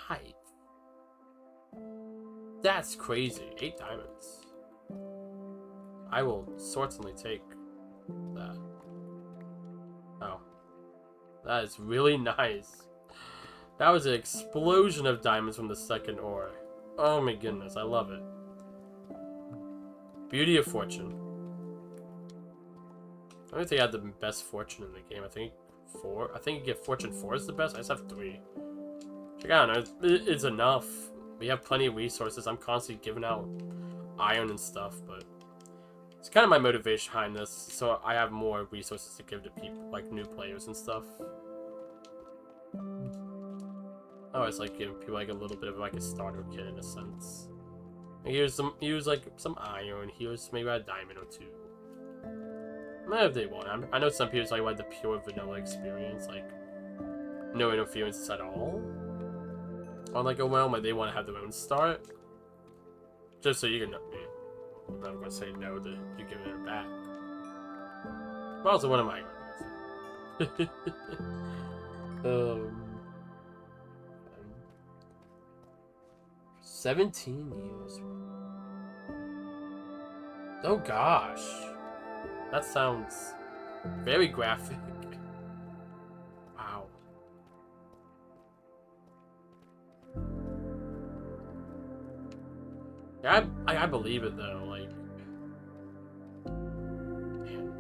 That's crazy. 8 diamonds. I will certainly take that. Oh. That is really nice. That was an explosion of diamonds from the second ore. Oh my goodness, I love it. Beauty of Fortune. I don't think I had the best fortune in the game. I think 4. I think you get Fortune 4 is the best. I just have 3. Like, I don't know. It's enough. We have plenty of resources. I'm constantly giving out iron and stuff, but it's kind of my motivation behind this. So I have more resources to give to people, like new players and stuff. I always like giving people like a little bit of like a starter kit in a sense. And here's like some iron. Here's maybe a diamond or 2. If they want. I know some people like the pure vanilla experience, like no interference at all. On like a realm, like they want to have their own start, just so you can. I'm not gonna say no to you giving it back. But also, what am I gonna say? 17 years. Oh gosh. That sounds very graphic. Wow. Yeah, I believe it though. Like, man.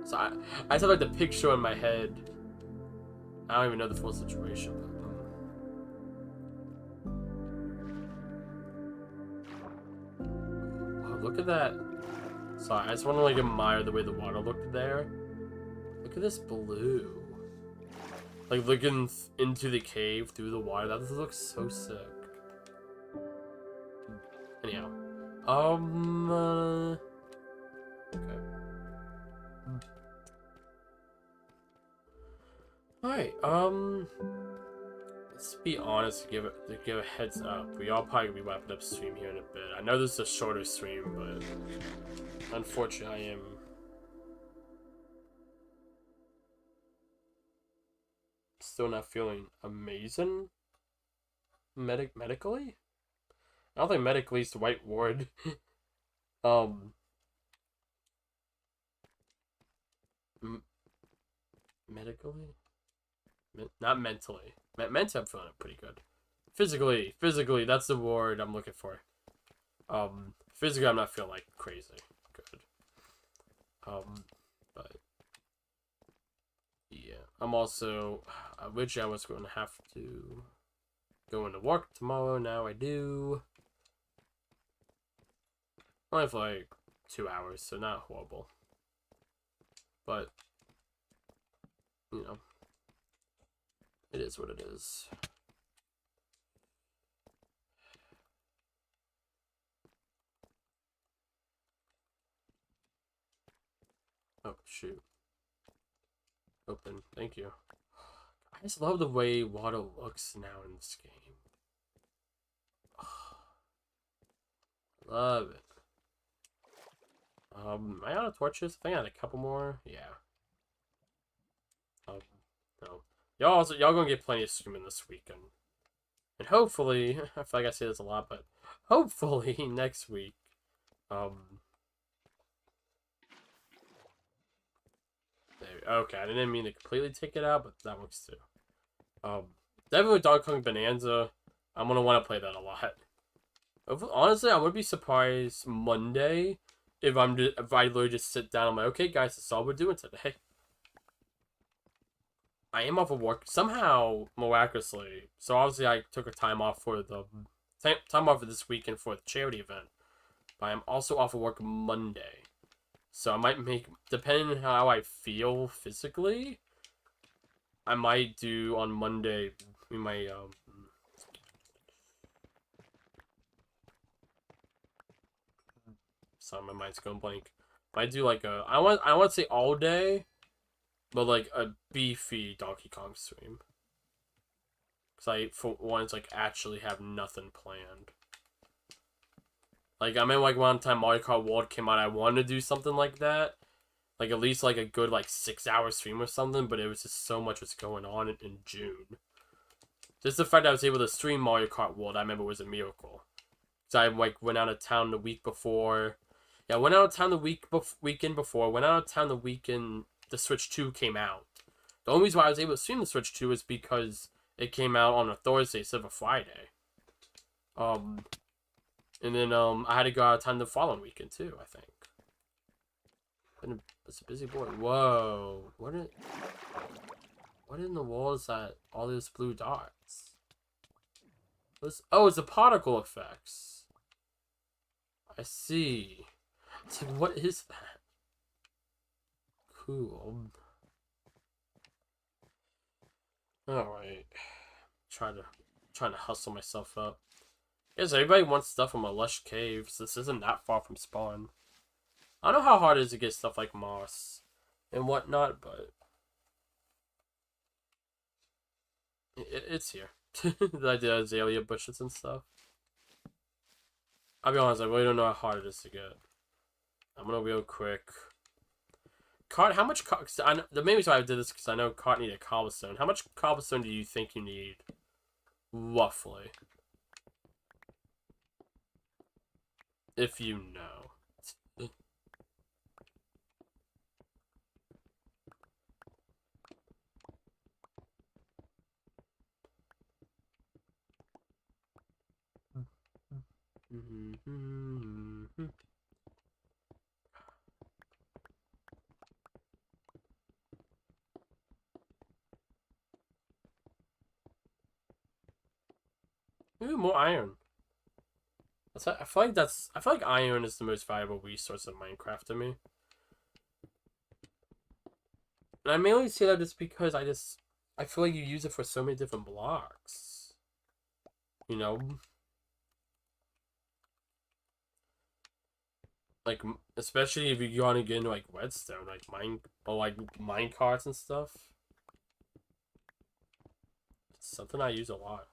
So I just have like the picture in my head. I don't even know the full situation. But, wow, look at that. Sorry, I just want to like admire the way the water looked there. Look at this blue. Like looking into the cave through the water. That looks so sick. Anyhow, okay. All right. Let's be honest. To give a heads up, we all probably gonna be wrapping up stream here in a bit. I know this is a shorter stream, but unfortunately, I am. Still not feeling amazing. Medically? I don't think medically is the right word. Medically? Not mentally. Mentally, I'm feeling pretty good. Physically, that's the word I'm looking for. Physically, I'm not feeling like crazy good. But yeah, I'm also. Originally, I was going to have to go into work tomorrow. Now I do. Only for like 2 hours, so not horrible. But you know, it is what it is. Oh shoot. Open. Thank you. I just love the way water looks now in this game. Love it. Am I out of torches? I think I had a couple more. Yeah. No. Y'all gonna get plenty of streaming this weekend. And hopefully, I feel like I say this a lot, but hopefully next week, okay, I didn't mean to completely take it out, but that works too. Definitely Donkey Kong Bonanza. I'm gonna want to play that a lot. Honestly, I would be surprised Monday if I literally just sit down. I'm like, okay, guys, this is all we're doing today. I am off of work somehow miraculously. So obviously, I took a time off for the time off for this weekend for the charity event. But I'm also off of work Monday, so I might make, depending on how I feel physically, I might do on Monday. We might Sorry, my mind's going blank. Might do like a I want to say all day, but like a beefy Donkey Kong stream. Cause I, for once, like actually have nothing planned. Like I mean, like one time Mario Kart World came out, I wanted to do something like that, like at least like a good like 6 hour stream or something. But it was just so much was going on in June. Just the fact that I was able to stream Mario Kart World, I remember was a miracle. So I like went out of town the week before. Yeah, I went out of town the weekend before. Went out of town the weekend the Switch 2 came out. The only reason why I was able to stream the Switch 2 is because it came out on a Thursday instead of a Friday. And then I had to go out of town the following weekend too, I think. And it's a busy boy. Whoa. What in the world is that? All those blue dots. Oh, it's the particle effects. I see. It's like, what is that? Cool. Alright. Trying to hustle myself up. Yes, everybody wants stuff from a lush cave, so this isn't that far from spawn. I don't know how hard it is to get stuff like moss and whatnot, but it's here. The idea of azalea bushes and stuff. I'll be honest, I really don't know how hard it is to get. I'm gonna real quick. How much? The main reason why I did this because I know cart needed cobblestone. How much cobblestone do you think you need, roughly? If you know. Ooh, more iron. I feel like iron is the most valuable resource in Minecraft to me. And I mainly say that just because I feel like you use it for so many different blocks. You know? Like, especially if you want to get into, like, redstone, like, mine carts and stuff. It's something I use a lot.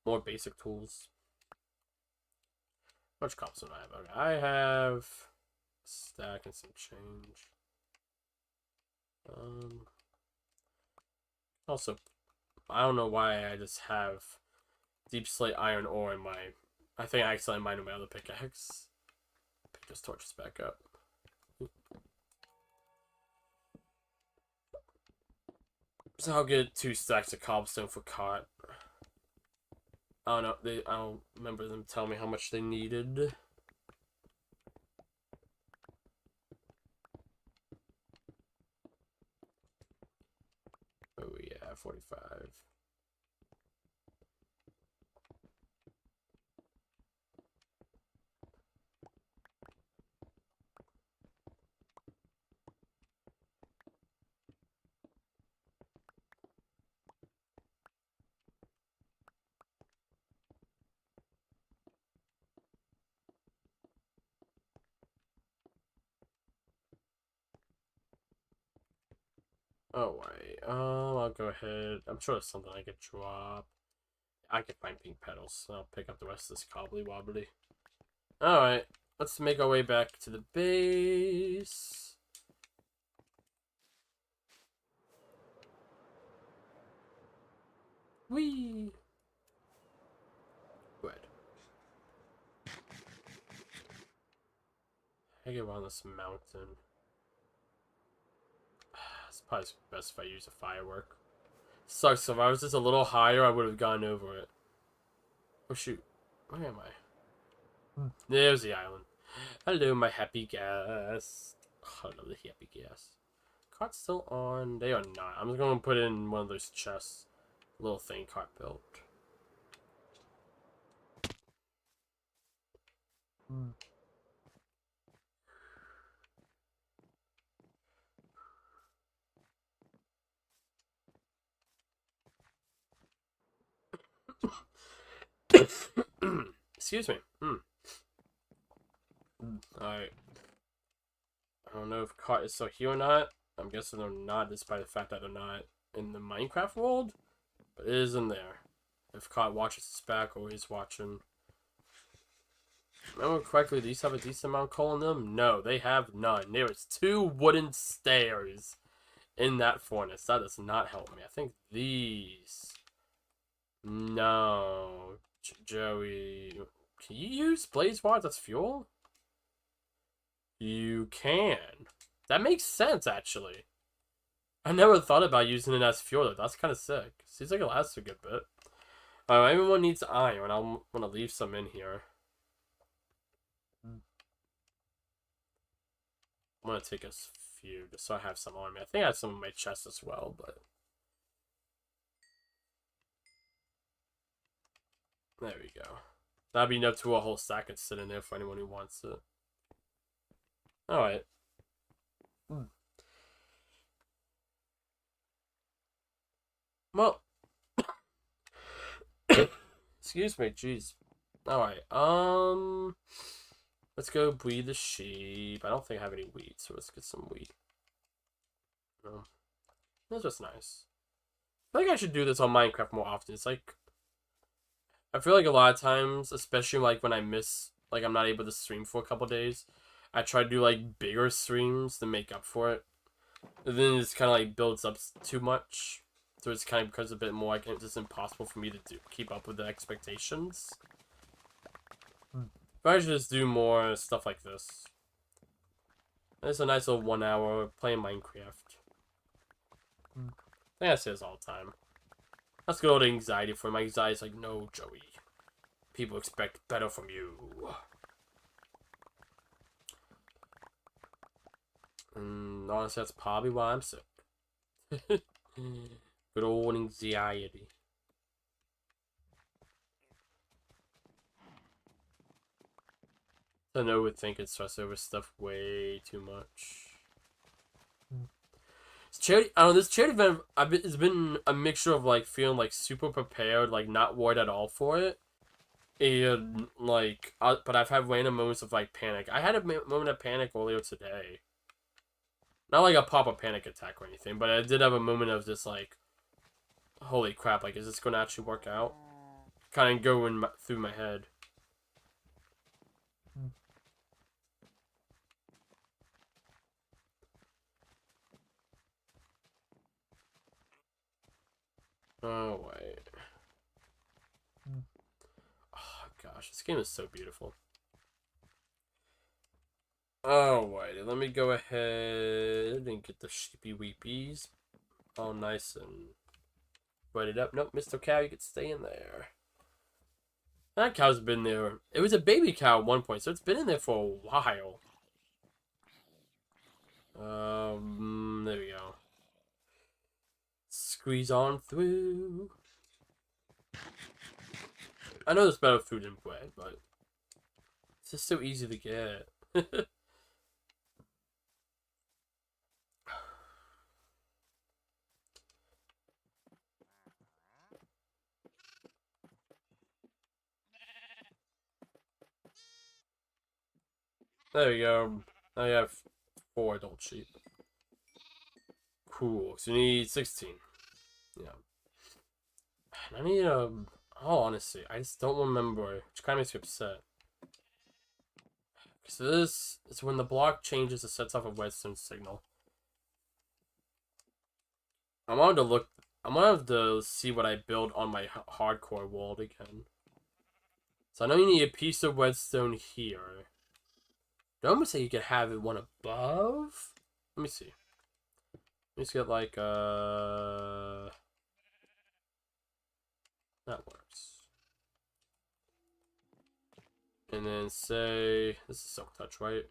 More basic tools. How much cobblestone I have? Okay, I have a stack and some change. Also, I don't know why I just have deep slate iron ore in my. I think I accidentally mined my other pickaxe. Pick this torches back up. So I'll get 2 stacks of cobblestone for cart. I don't know. I don't remember them telling me how much they needed. Oh yeah, 45. Oh wait, I'll go ahead. I'm sure there's something I could drop. I could find pink petals, so I'll pick up the rest of this cobbly wobbly. Alright, let's make our way back to the base. Whee! Good. I get around this mountain. It's probably best if I use a firework. Sucks, so if I was just a little higher, I would have gone over it. Oh shoot. Where am I? There's the island. Hello, my happy guest. Oh, I love the happy guest. Cart's still on. They are not. I'm just going to put it in one of those chests. Little thing cart built. Excuse me. Alright. I don't know if cart is still here or not. I'm guessing they're not, despite the fact that they're not in the Minecraft world. But it is in there. If Caught watches this back, or he's watching. Remember correctly, these have a decent amount of coal in them? No, they have none. There is 2 wooden stairs in that furnace. That does not help me. I think these. No. Joey. Can you use blaze rods as fuel? You can. That makes sense, actually. I never thought about using it as fuel, though. That's kind of sick. Seems like it lasts a good bit. Alright, everyone needs iron. I'm going to leave some in here. I'm going to take a few, just so I have some on me. I think I have some in my chest as well, but... There we go. That'd be enough to a whole stack and sit in there for anyone who wants it. Alright. Well... Excuse me, jeez. Alright, let's go breed the sheep. I don't think I have any wheat, so let's get some wheat. No. That's just nice. I think I should do this on Minecraft more often. It's like... I feel like a lot of times, especially like when I miss... Like I'm not able to stream for a couple days, I try to do like bigger streams to make up for it. And then it's kind of like builds up too much. So it's kind of becomes a bit more like it's just impossible for me to keep up with the expectations. If I should just do more stuff like this. It's a nice little 1 hour playing Minecraft. I think I say this all the time. That's good old anxiety for my anxiety. It's like, no, Joey. People expect better from you. And honestly, that's probably why I'm sick. Good old anxiety. I know would think it stress over stuff way too much. Charity, I don't know, this charity event, it's been a mixture of like feeling like super prepared, like not worried at all for it, and like, but I've had random moments of like panic. I had a moment of panic earlier today. Not like a proper panic attack or anything, but I did have a moment of just like, holy crap, like, is this going to actually work out? Kind of going through my head. Oh, wait. Oh, gosh, this game is so beautiful. Oh, wait, let me go ahead and get the sheepy weepies all nice and ready up. Nope, Mr. Cow, you can stay in there. That cow's been there. It was a baby cow at one point, so it's been in there for a while. There we go. Squeeze on through. I know there's better food than bread, but it's just so easy to get. There we go. I have 4 adult sheep. Cool. So you need 16. Yeah. And I need oh, honestly, I just don't remember, which kind of makes me upset. So this is when the block changes, it sets off a redstone signal. I wanted to look. I wanted to see what I build on my hardcore world again. So I know you need a piece of redstone here. Did I almost say you could have it one above? Let me see. Let me just get like that works. And then say this is Silk Touch, right?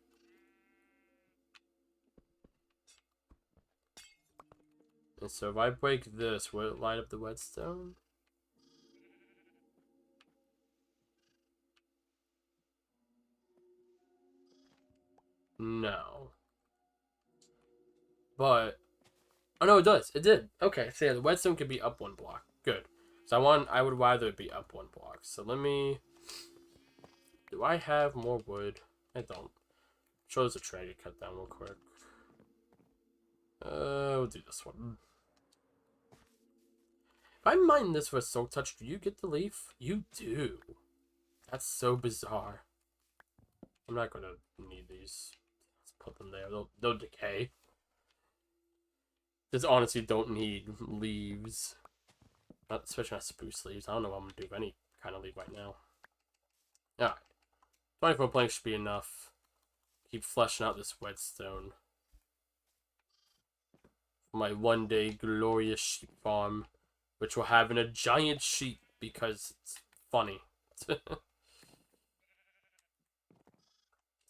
And so if I break this, will it light up the redstone? No. But oh no, it does. It did. Okay, so yeah, the redstone could be up 1 block. Good. So I would rather it be up 1 block. So let me. Do I have more wood? I don't. I'm sure there's a tray to cut down real quick. We'll do this one. If I mine this for a Silk Touch, do you get the leaf? You do. That's so bizarre. I'm not gonna need these. Let's put them there. They'll decay. Just honestly don't need leaves. Not, especially not spruce leaves. I don't know what I'm gonna do with any kind of leaf right now. Alright. 24 planks should be enough. Keep fleshing out this whetstone. For my one day glorious sheep farm. Which will have a giant sheep because it's funny.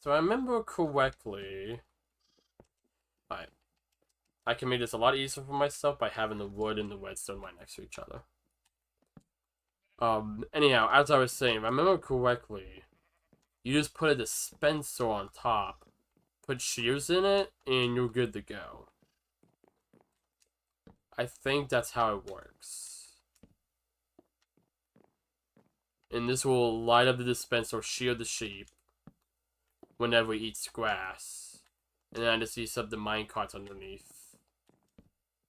So I remember correctly. Alright. I can make this a lot easier for myself by having the wood and the whetstone right next to each other. Anyhow, as I was saying, if I remember correctly, you just put a dispenser on top, put shears in it, and you're good to go. I think that's how it works. And this will light up the dispenser or shear the sheep whenever it eats grass. And then I just see some of the mine carts underneath.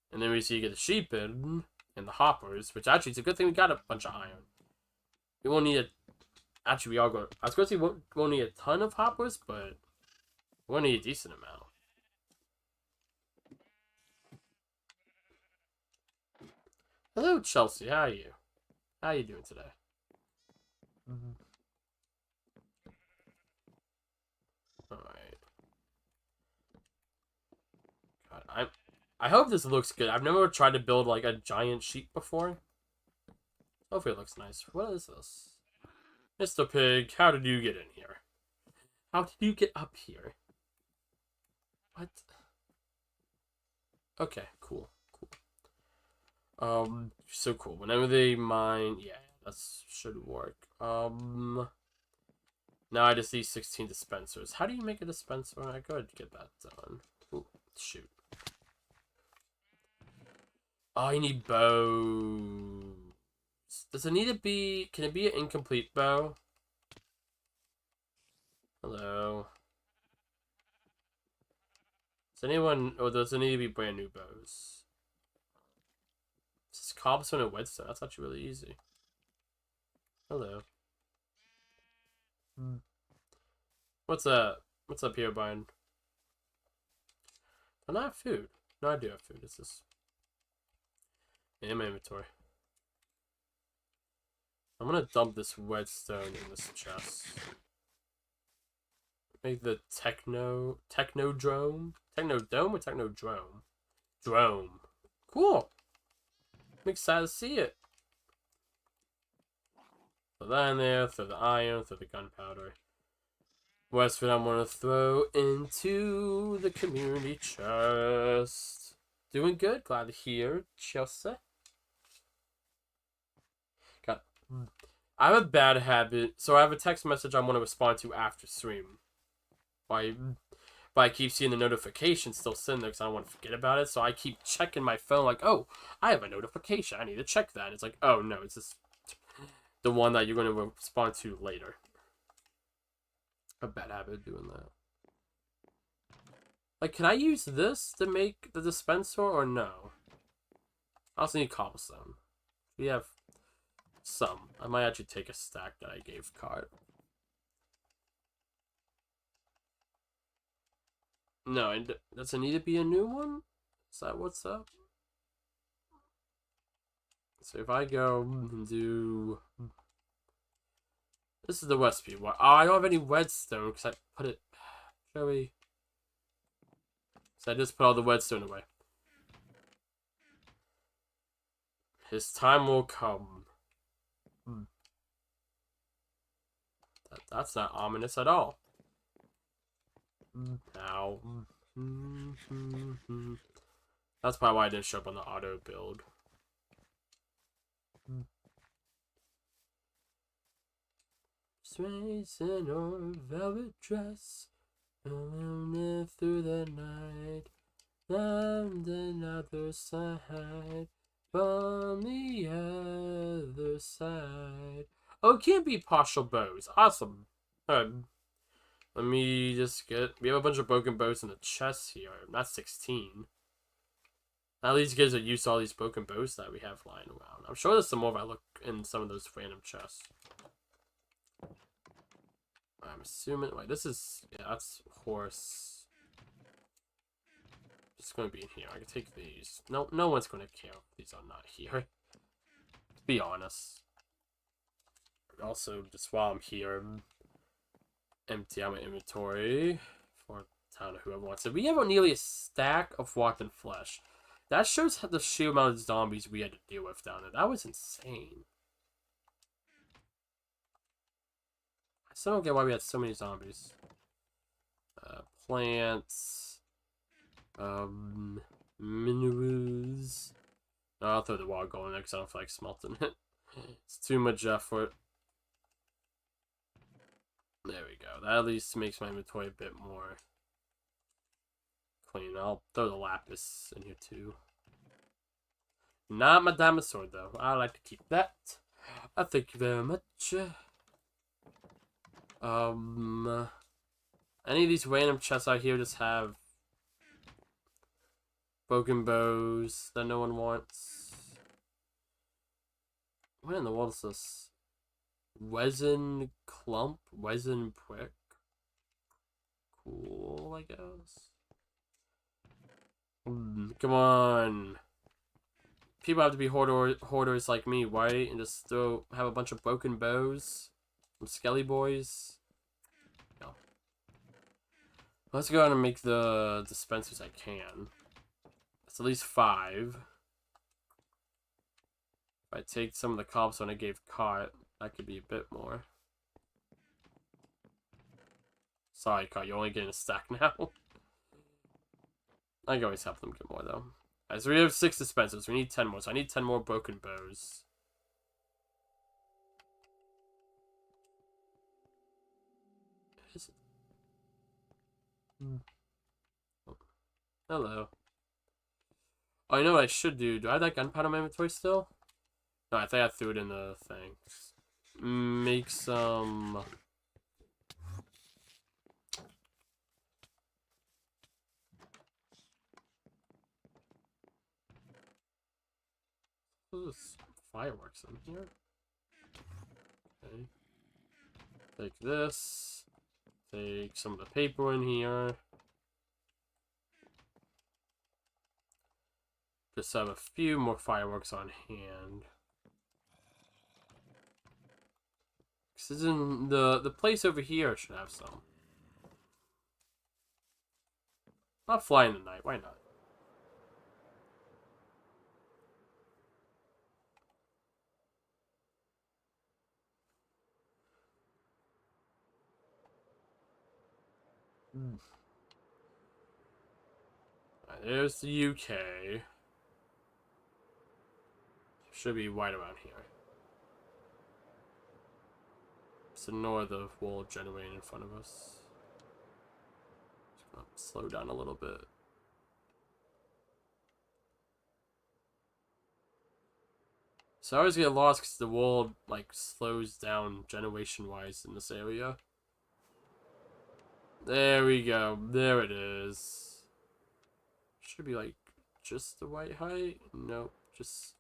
And then we see you get the sheep in, and the hoppers, which actually it's a good thing we got a bunch of iron. We won't need a... Actually, we are going... I was going to say we won't need a ton of hoppers, but we'll need a decent amount. Hello, Chelsea. How are you? How are you doing today? Alright. God, I hope this looks good. I've never tried to build like a giant sheep before. Hopefully it looks nice. What is this? Mr. Pig, how did you get in here? How did you get up here? What? Okay, cool. So cool. Whenever they mine, yeah, that should work. Now I just need 16 dispensers. How do you make a dispenser? I could get that done. Ooh, shoot. Oh, you need bows. Does it need to be... Can it be an incomplete bow? Hello. Does anyone... Or does it need to be brand new bows? This is cobblestone and whetstone. That's actually really easy. Hello. What's up? What's up here, Brian? I don't have food. No, I do have food. It's just... in my inventory. I'm gonna dump this whetstone in this chest. Make the technodrome? Technodome or technodrome? Drome. Cool. I'm excited to see it. Throw that in there, throw the iron, throw the gunpowder. Rest of it I'm gonna throw into the community chest. Doing good, glad to hear, Chelsea. God. I have a bad habit, so I have a text message I want to respond to after stream. But I keep seeing the notification still sitting there because I don't want to forget about it. So I keep checking my phone like, oh, I have a notification. I need to check that. It's like, oh, no, it's just the one that you're going to respond to later. A bad habit of doing that. Like, can I use this to make the dispenser or no? I also need cobblestone. We have some. I might actually take a stack that I gave Cart. No, does it need to be a new one? Is that what's up? So if I go and do... This is the recipe. Oh, I don't have any whetstone because I put it... Shall we... So I just put all the whetstone away. His time will come. That's not ominous at all. Now. That's probably why I didn't show up on the auto build. Strays in her velvet dress, running through the night, on another side, from the other side. Oh, it can't be partial bows. Awesome. Let me just get... We have a bunch of broken bows in the chest here. Not 16. At least gives a use to all these broken bows that we have lying around. I'm sure there's some more if I look in some of those random chests. I'm assuming. Wait, this is. Yeah, that's horse. It's going to be in here. I can take these. No one's going to care if these are not here. To be honest. Also, just while I'm here, empty out my inventory for town or whoever wants it. We have nearly a stack of rotten flesh. That shows the sheer amount of zombies we had to deal with down there. That was insane. I still don't get why we had so many zombies. Plants. Minerals. No, I'll throw the wall going there because I don't feel like smelting it. It's too much effort. There we go. That at least makes my inventory a bit more clean. I'll throw the lapis in here too. Not my diamond sword though. I like to keep that. Thank you very much. Any of these random chests out here just have broken bows that no one wants. What in the world is this? Resin clump? Resin prick? Cool, I guess. Come on. People have to be hoarders like me, right? And just have a bunch of broken bows from Skelly Boys. No. Let's go ahead and make the dispensers I can. It's at least 5. If I take some of the cobblestone I gave Cart, that could be a bit more. Sorry, Cart, you're only getting a stack now. I can always help them get more, though. Alright, so we have 6 dispensers. We need 10 more, so I need 10 more broken bows. Oh. Hello. Oh, you know what I should do? Do I have that gunpowder in my inventory still? No, I think I threw it in the thing. Make some... There's fireworks in here. Okay. Take this. Take some of the paper in here. Just have a few more fireworks on hand. This isn't the place over here should have some. Not fly in the night. Why not? Right, there's the UK. Should be right around here. Just ignore the wall generating in front of us. Just gonna slow down a little bit. So I always get lost because the wall like slows down generation-wise in this area. There we go. There it is. Should be like just the right height. Nope, just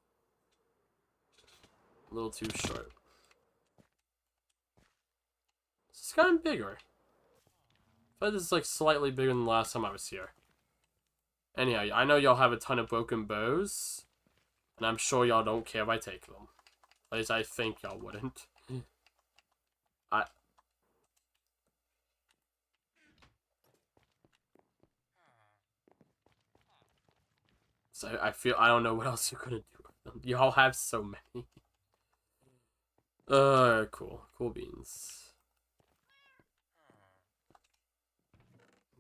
a little too short. It's gotten bigger. But this is like slightly bigger than the last time I was here. Anyhow, I know y'all have a ton of broken bows. And I'm sure y'all don't care if I take them. At least I think y'all wouldn't. So I feel I don't know what else you're gonna do with them. Y'all have so many. Cool. Cool beans.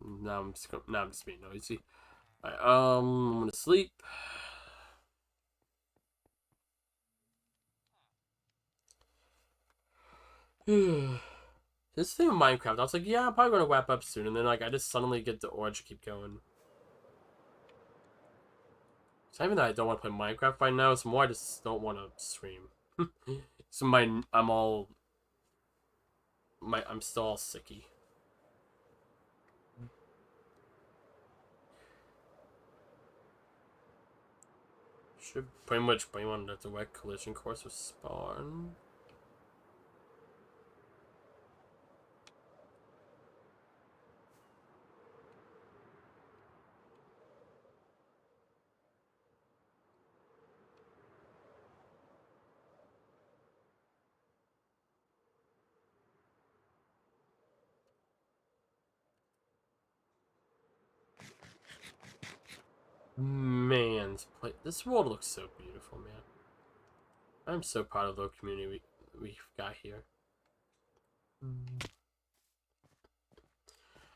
Now I'm just being noisy. Alright, I'm gonna sleep. This thing of Minecraft, I was like, yeah, I'm probably gonna wrap up soon, and then like I just suddenly get the urge to keep going. It's not even that I don't want to play Minecraft right now, it's more I just don't want to stream. So I'm still all sicky. should pretty much bring on a direct collision course with spawn. Man's play. This world looks so beautiful, man. I'm so proud of the community we've got here.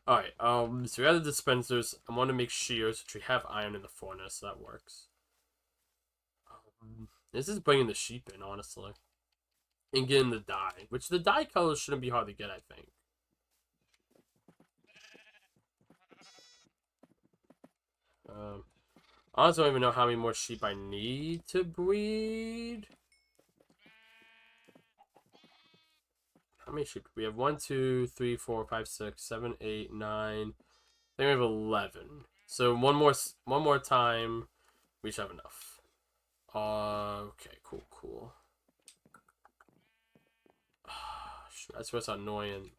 Alright, so we have the dispensers. I want to make shears, which we have iron in the furnace, so that works. This is bringing the sheep in, honestly. And getting the dye, which the dye colors shouldn't be hard to get, I think. I honestly don't even know how many more sheep I need to breed. How many sheep? We have 1, 2, 3, 4, 5, 6, 7, 8, 9. I think we have 11. So one more time, we should have enough. Okay, cool. That's what's annoying.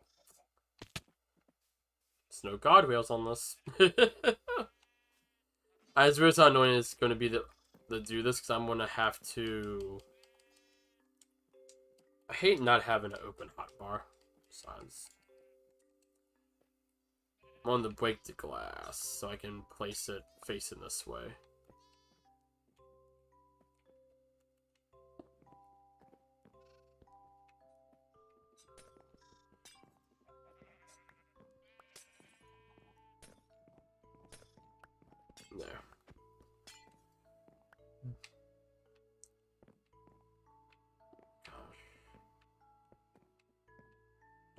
There's no guardrails on this. As what's annoying is going to be to do this because I'm going to have to. I hate not having an open hotbar. Besides, I'm on to break the glass so I can place it facing this way. There.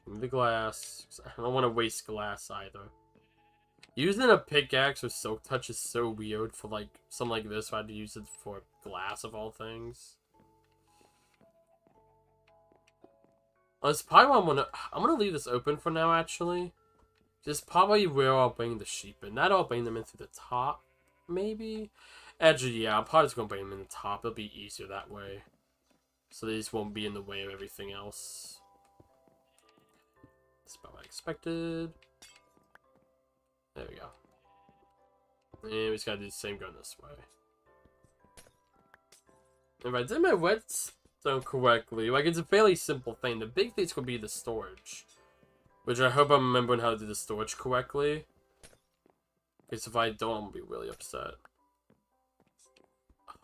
Give me the glass. I don't want to waste glass either. Using a pickaxe with silk touch is so weird for like something like this. If I had to use it for glass of all things. That's probably what I'm gonna leave this open for now. Actually, just probably where I'll bring the sheep in. Not I'll bring them in through the top, maybe. Actually, yeah, I'm probably just gonna bring them in the top. It'll be easier that way, so they just won't be in the way of everything else. That's about what I expected. There we go. And we just gotta do the same going this way. If I did my whetstone correctly, like it's a fairly simple thing. The big thing's gonna be the storage. Which I hope I'm remembering how to do the storage correctly. Because if I don't, I'm gonna be really upset.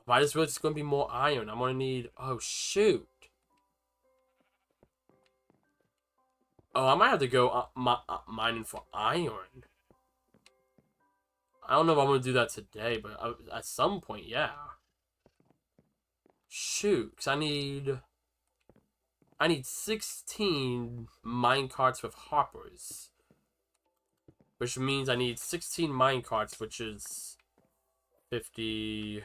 Why is it's gonna be more iron? I'm gonna need. Oh shoot. Oh, I might have to go mining for iron. I don't know if I'm gonna do that today, but at some point, yeah. Shoot, because I need 16 minecarts with hoppers. Which means I need 16 minecarts, which is 50,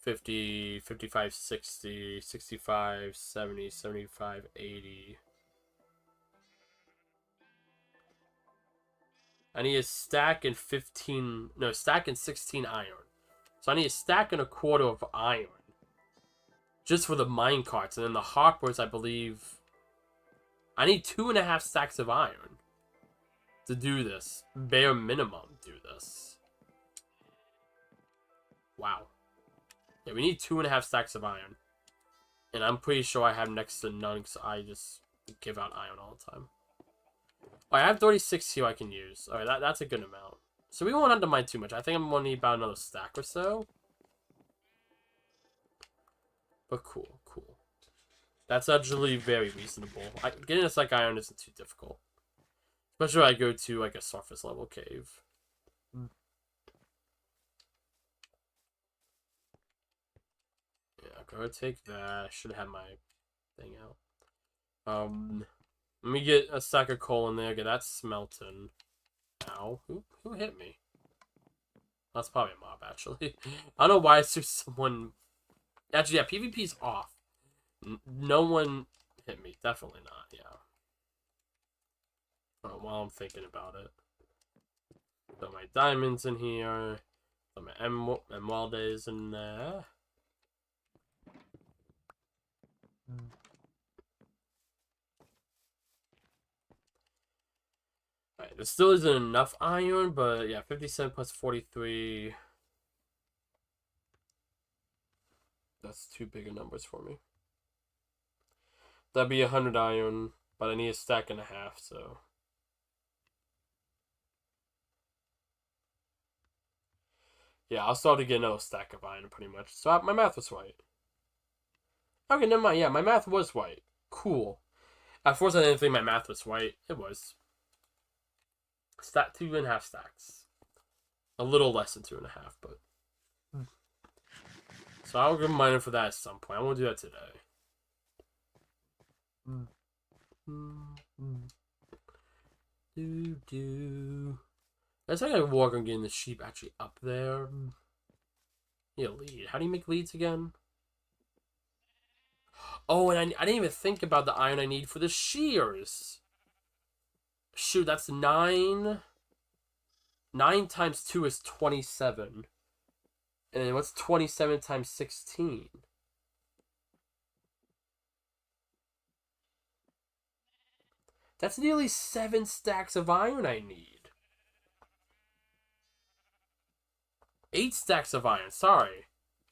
55, 60, 65, 70, 75, 80. I need a stack and 16 iron. So I need a stack and a quarter of iron. Just for the minecarts. And then the hoppers, I believe. I need 2.5 stacks of iron. To do this. Bare minimum do this. Wow. Yeah, we need 2.5 stacks of iron. And I'm pretty sure I have next to none because I just give out iron all the time. I have 36 here I can use. Alright, that's a good amount. So we won't undermine too much. I think I'm going to need about another stack or so. But cool. That's actually very reasonable. Getting a stack iron isn't too difficult. Especially when I go to like a surface level cave. Yeah, I'm going to take that. I should have my thing out. Let me get a stack of coal in there. Get that smelting. Ow. Who hit me? That's probably a mob, actually. I don't know why it's just someone... Actually, yeah, PvP's off. No one hit me. Definitely not, yeah. Oh, while I'm thinking about it. Put my diamonds in here. Some Emeraldes in there. Alright, there still isn't enough iron, but yeah, 57 plus 43. That's too big of numbers for me. That'd be 100 iron, but I need a stack and a half, so. Yeah, I'll start to get another stack of iron pretty much. So my math was right. Okay, never mind. Yeah, my math was right. Cool. At first I didn't think my math was right. It was. Stack 2.5 stacks. A little less than 2.5, but. So I'll give miner for that at some point. I won't do that today. That's how I work on getting the sheep actually up there. Yeah, lead. How do you make leads again? Oh, and I didn't even think about the iron I need for the shears. Shoot, that's 9. 9 times 2 is 27. And what's 27 times 16? That's nearly 7 stacks of iron I need. 8 stacks of iron, sorry.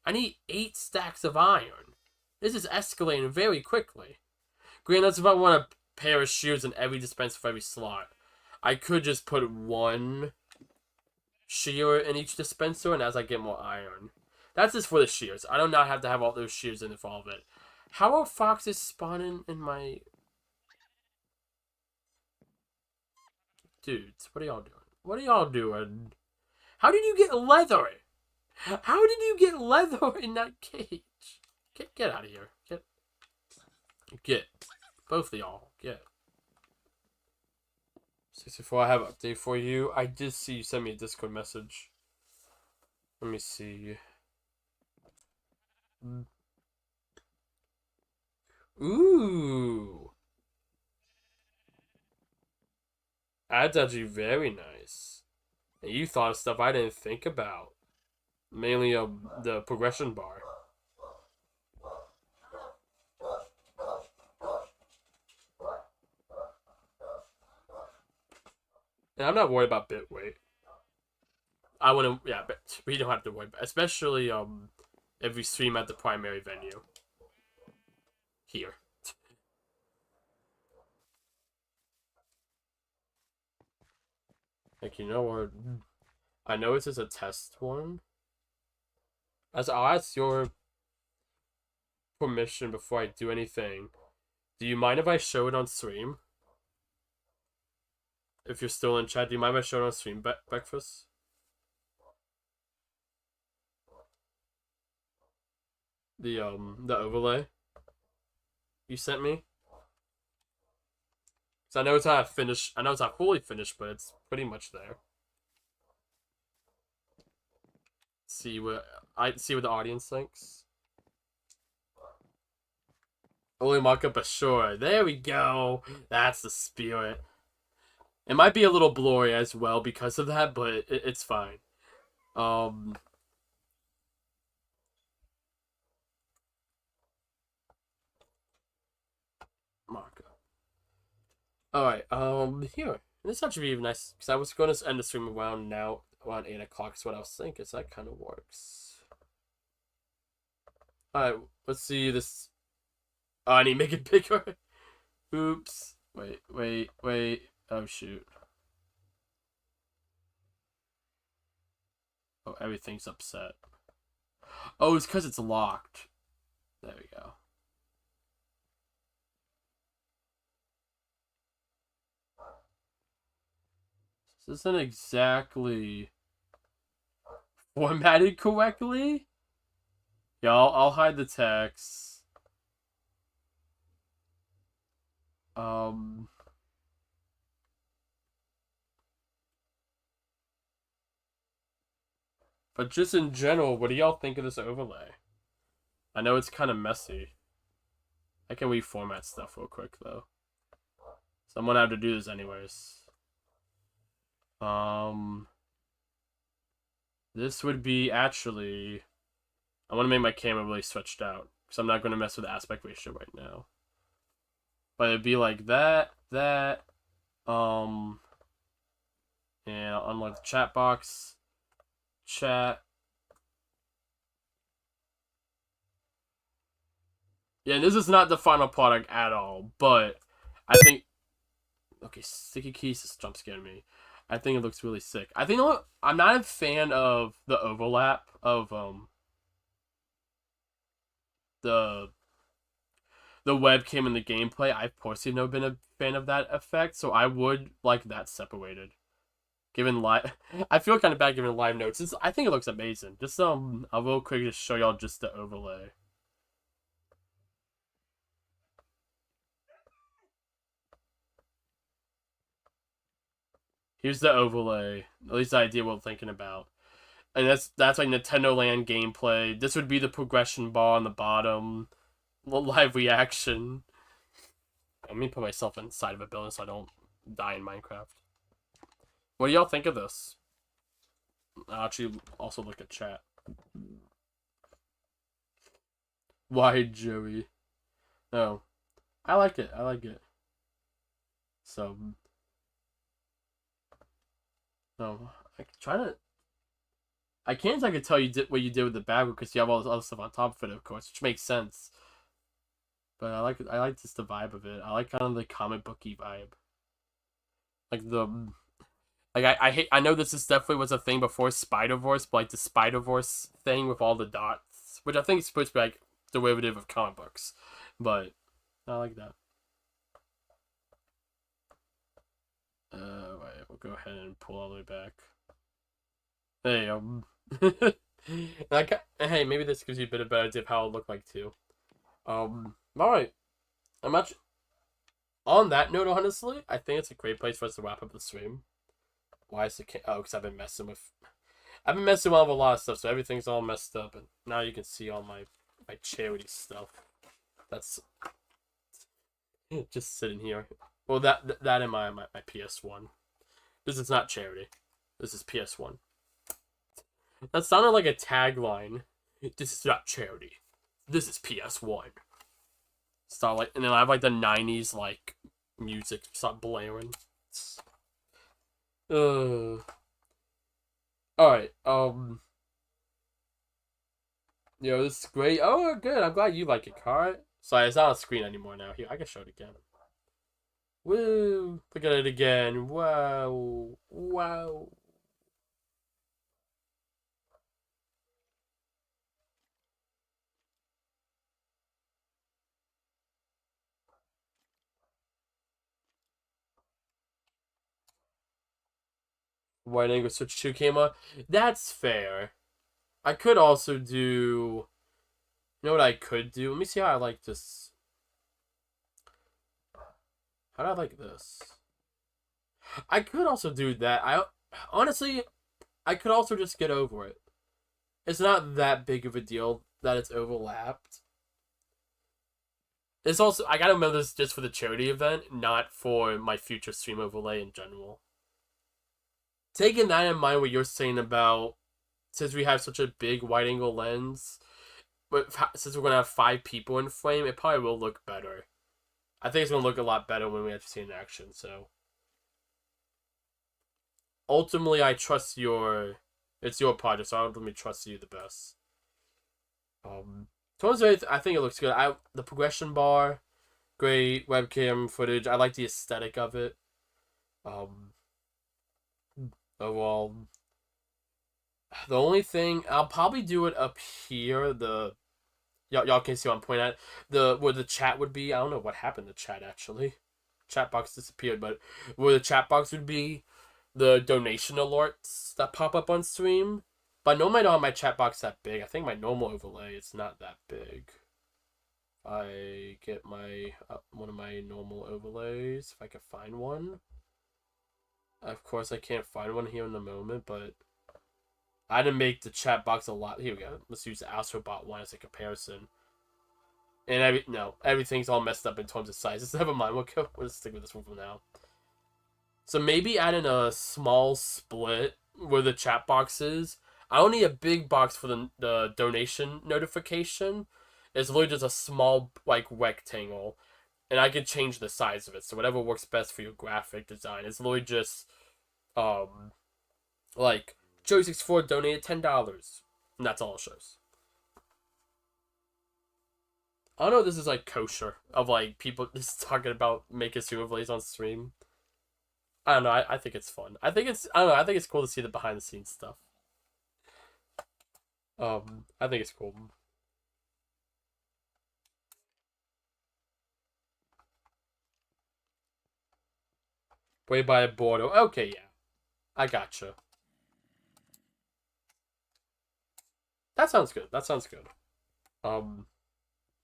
I need 8 stacks of iron. This is escalating very quickly. Granted, that's about one pair of shears in every dispenser for every slot. I could just put 1 shear in each dispenser, and as I get more iron. That's just for the shears. I do not have to have all those shears in for all of it. How are foxes spawning in my... Dudes, what are y'all doing? What are y'all doing? How did you get leather? How did you get leather in that cage? Get out of here. Get. Both of y'all. Get. 64, I have an update for you. I did see you send me a Discord message. Let me see. Ooh. That's actually very nice. And you thought of stuff I didn't think about. Mainly the progression bar. And I'm not worried about bit weight. I wouldn't, yeah, but we don't have to worry about, especially if we stream at the primary venue. Here. Like, you know what? I know this is a test one. I'll ask your permission before I do anything. Do you mind if I show it on stream? If you're still in chat, do you mind if I show it on stream, breakfast? The overlay you sent me? So I know it's not finished. I know it's not fully finished, but it's pretty much there. See what the audience thinks. Only mock-up, but sure. There we go. That's the spirit. It might be a little blurry as well because of that, but it's fine. Mock-up. Alright, here. This actually be nice, because I was going to end the stream around 8 o'clock is what I was thinking, so that kind of works. Alright, let's see this. Oh, I need to make it bigger. Oops. Wait. Oh, shoot. Oh, everything's upset. Oh, it's because it's locked. There we go. This isn't exactly formatted correctly. Yeah, I'll hide the text. But just in general, what do y'all think of this overlay? I know it's kind of messy. I can reformat stuff real quick, though. So I'm gonna have to do this anyways. This would be actually... I want to make my camera really stretched out. Because I'm not going to mess with the aspect ratio right now. But it'd be like that, that, and I'll unlock the chat box. Chat. Yeah, this is not the final product at all, but I think... Okay, sticky keys just jump scared me. I think it looks really sick. I think I'm not a fan of the overlap of the webcam and the gameplay. I've personally never been a fan of that effect, so I would like that separated. Given live, I feel kind of bad giving live notes. I think it looks amazing. Just a real quick to show y'all just the overlay. Here's the overlay. At least the idea what I'm thinking about. And that's like Nintendo Land gameplay. This would be the progression bar on the bottom. Live reaction. Let me put myself inside of a building so I don't die in Minecraft. What do y'all think of this? I'll actually also look at chat. Why, Joey? No. I like it. I like it. So. No. I try to. I can't exactly tell you what you did with the bag because you have all this other stuff on top of it, of course, which makes sense. But I like just the vibe of it. I like kind of the comic booky vibe. Like I know this is definitely was a thing before Spider-Verse, but like the Spider-Verse thing with all the dots, which I think is supposed to be like derivative of comic books, but I like that. Right, we'll go ahead and pull all the way back. Hey, hey, maybe this gives you a bit of a better idea of how it looked like too. Alright. I'm much on that note, honestly, I think it's a great place for us to wrap up the stream. Why is it? Oh, because I've been messing with a lot of stuff, so everything's all messed up, and now you can see all my charity stuff. That's just sitting here. Well, that and my PS1. This is not charity. This is PS1. That sounded like a tagline. This is not charity. This is PS1. Start like, and then I have like the '90s like music start blaring. All right. Yo, this is great. Oh, good. I'm glad you like it, Car. Sorry, it's not on screen anymore now. Here, I can show it again. Woo! Look at it again. Wow. Wow. Wide angle switch to camera. That's fair. I could also do... You know what I could do? Let me see how I like this. How do I like this? I could also do that. Honestly, I could also just get over it. It's not that big of a deal that it's overlapped. It's also... I gotta remember this just for the charity event, not for my future stream overlay in general. Taking that in mind, what you're saying about... Since we have such a big wide-angle lens... But since we're going to have 5 people in frame, it probably will look better. I think it's going to look a lot better when we actually see it in action, so... Ultimately, I trust your... It's your project, so I ultimately trust you the best. I think it looks good. The progression bar, great webcam footage. I like the aesthetic of it. Overall... The only thing... I'll probably do it up here, Y'all can see what I'm pointing at. Where the chat would be. I don't know what happened to chat, actually. Chat box disappeared, but where the chat box would be, the donation alerts that pop up on stream. But I know I don't have my chat box that big. I think my normal overlay is not that big. I get my one of my normal overlays, if I can find one. Of course, I can't find one here in the moment, but... I had to make the chat box a lot. Here we go. Let's use the Astrobot one as a comparison. And everything's all messed up in terms of size. Just never mind. We'll just stick with this one for now. So maybe add in a small split where the chat box is. I don't need a big box for the donation notification. It's literally just a small, like, rectangle. And I can change the size of it. So whatever works best for your graphic design. It's literally just, like, Joey64 donated $10. And that's all it shows. I don't know if this is, like, kosher. Of, like, people just talking about making Super Blaze on stream. I don't know. I think it's fun. I think it's cool to see the behind the scenes stuff. I think it's cool. Way by a border. Okay, yeah. I gotcha. That sounds good. That sounds good. So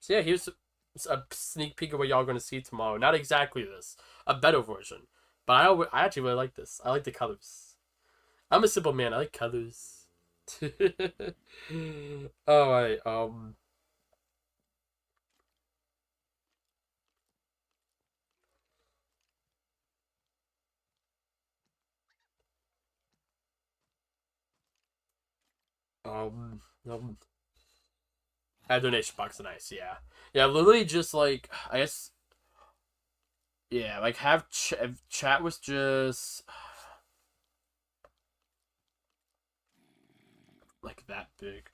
yeah, here's a sneak peek of what y'all gonna see tomorrow. Not exactly this. A better version. But I actually really like this. I like the colors. I'm a simple man. I like colors. Alright, um, um, that donation box is nice, yeah. Yeah, literally just like, I guess, yeah, like have chat was just like that big.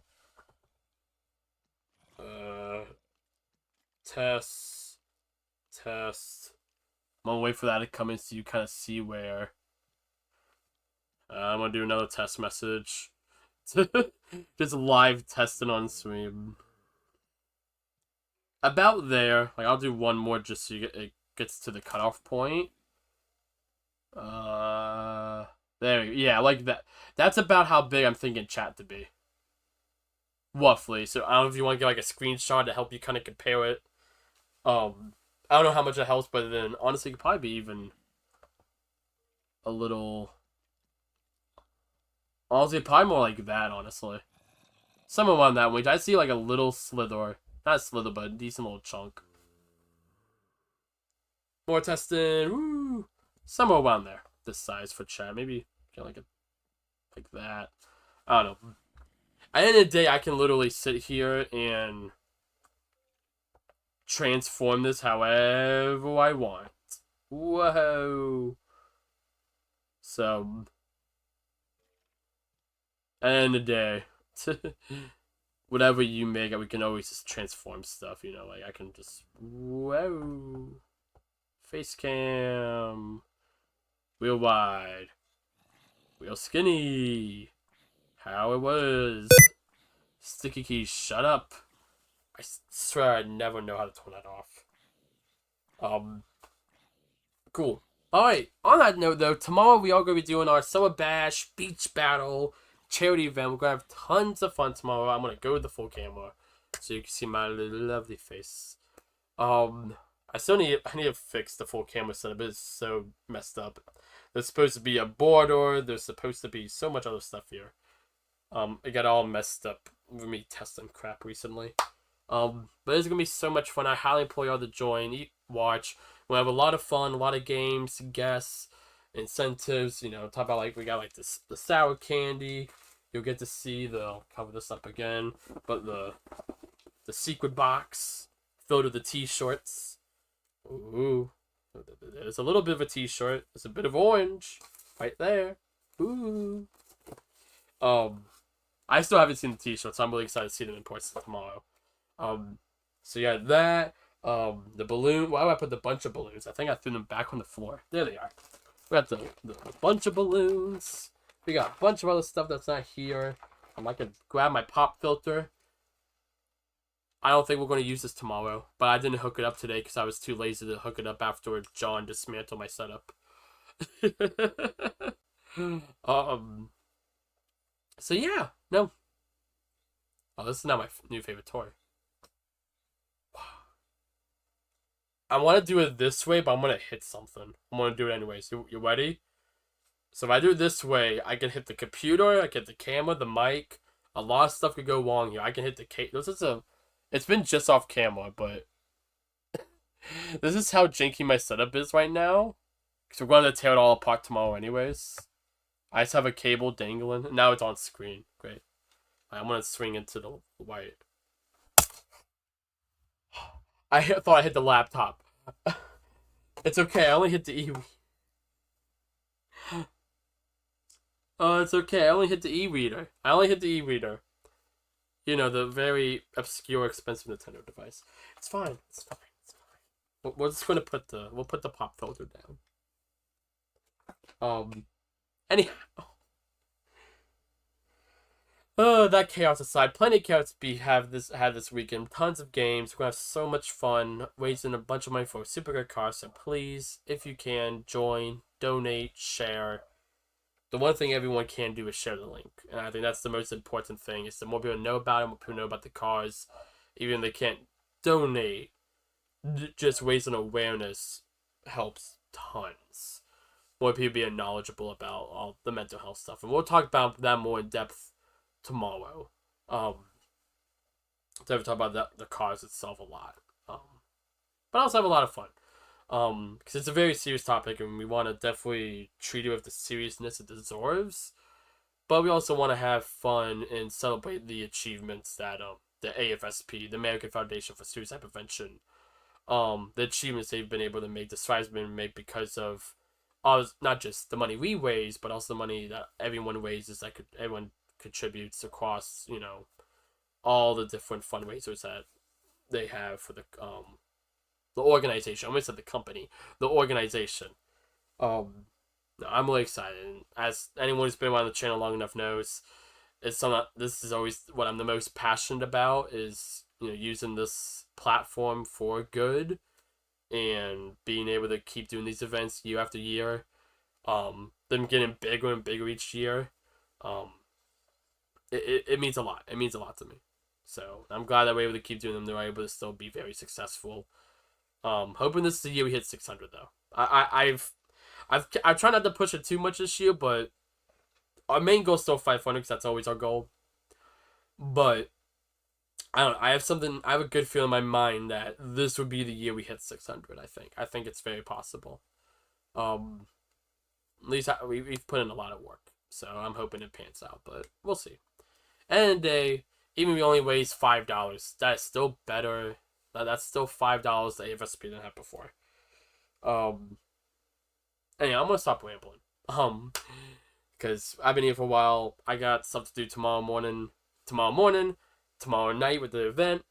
Uh, test, test. I'm gonna wait for that to come in so you kind of see where. I'm gonna do another test message. Just live testing on stream. About there. Like, I'll do one more just so it gets to the cutoff point. There. Yeah, like that. That's about how big I'm thinking chat to be. Roughly. So, I don't know if you want to get, like, a screenshot to help you kind of compare it. I don't know how much it helps, but then, honestly, it could probably be even a little... Honestly, probably more like that, honestly. Somewhere around that range. I see, like, a little slither. Not a slither, but a decent little chunk. More testing. Woo! Somewhere around there. This size for chat. Maybe get like that. I don't know. At the end of the day, I can literally sit here and transform this however I want. Whoa. So, at the end of the day, whatever you make, we can always just transform stuff, you know, like I can just, whoa, face cam, real wide, real skinny, how it was, sticky keys, shut up, I swear I never know how to turn that off. Cool. Alright, on that note though, tomorrow we are going to be doing our Summer Bash Beach Battle charity event. We're going to have tons of fun tomorrow. I'm going to go with the full camera so you can see my lovely face. I need to fix the full camera setup. It's so messed up. There's supposed to be a border. There's supposed to be so much other stuff here. It got all messed up with me testing crap recently. But it's going to be so much fun. I highly implore y'all to join, watch. We'll have a lot of fun, a lot of games, guests, incentives. You know, talk about like we got like this the sour candy. You'll get to see I'll cover this up again, but the secret box filled with the t-shirts. Ooh, there's a little bit of a t-shirt. There's a bit of orange right there. Ooh. I still haven't seen the t-shirts, so I'm really excited to see them in person tomorrow. So yeah, that. The balloon. Why would I put the bunch of balloons? I think I threw them back on the floor. There they are. We got the bunch of balloons. We got a bunch of other stuff that's not here. I can grab my pop filter. I don't think we're going to use this tomorrow, but I didn't hook it up today because I was too lazy to hook it up after John dismantled my setup. So yeah, no. Oh, this is now my new favorite toy. I want to do it this way, but I'm going to hit something. I'm going to do it anyways. You ready? So if I do it this way, I can hit the computer, I can hit the camera, the mic. A lot of stuff could go wrong here. I can hit the it's been just off camera, but this is how janky my setup is right now. Because we're going to tear it all apart tomorrow anyways. I just have a cable dangling. Now it's on screen. Great. I'm gonna swing into the white. Thought I hit the laptop. It's okay. I only hit the E. Oh, it's okay. I only hit the e-reader. I only hit the e-reader. You know, the very obscure, expensive Nintendo device. It's fine. It's fine. It's fine. We're just gonna we'll put the pop filter down. Anyhow. Oh, that chaos aside, plenty of chaos to had this weekend. Tons of games. We're gonna have so much fun. Raising a bunch of money for a super good cause. So please, if you can, join, donate, share. The one thing everyone can do is share the link, and I think that's the most important thing. Is the more people know about it, more people know about the cause, even if they can't donate, just raising awareness helps tons. More people being knowledgeable about all the mental health stuff, and we'll talk about that more in depth tomorrow. Definitely talk about the cause itself a lot, but also have a lot of fun. Because it's a very serious topic, and we want to definitely treat it with the seriousness it deserves. But we also want to have fun and celebrate the achievements that the AFSP, the American Foundation for Suicide Prevention, the achievements they've been able to make, the strides been made because of not just the money we raise, but also the money that everyone raises, everyone contributes across, all the different fundraisers that they have for the organization. I almost said the company. The organization. No, I'm really excited. As anyone who's been on the channel long enough knows, this is always what I'm the most passionate about, is using this platform for good and being able to keep doing these events year after year. Them getting bigger and bigger each year. It means a lot. It means a lot to me. So I'm glad that we're able to keep doing them. They're able to still be very successful. Hoping this is the year we hit 600 though. I've tried not to push it too much this year, but our main goal is still 500 because that's always our goal. But I don't know. I have a good feeling in my mind that this would be the year we hit 600. I think it's very possible. At least we've put in a lot of work, so I'm hoping it pans out. But we'll see. End of the day, even if we only raise $5, that is still better. That's still $5 the AFSP didn't have before. Anyway, I'm gonna stop rambling. Because I've been here for a while. I got stuff to do tomorrow night with the event.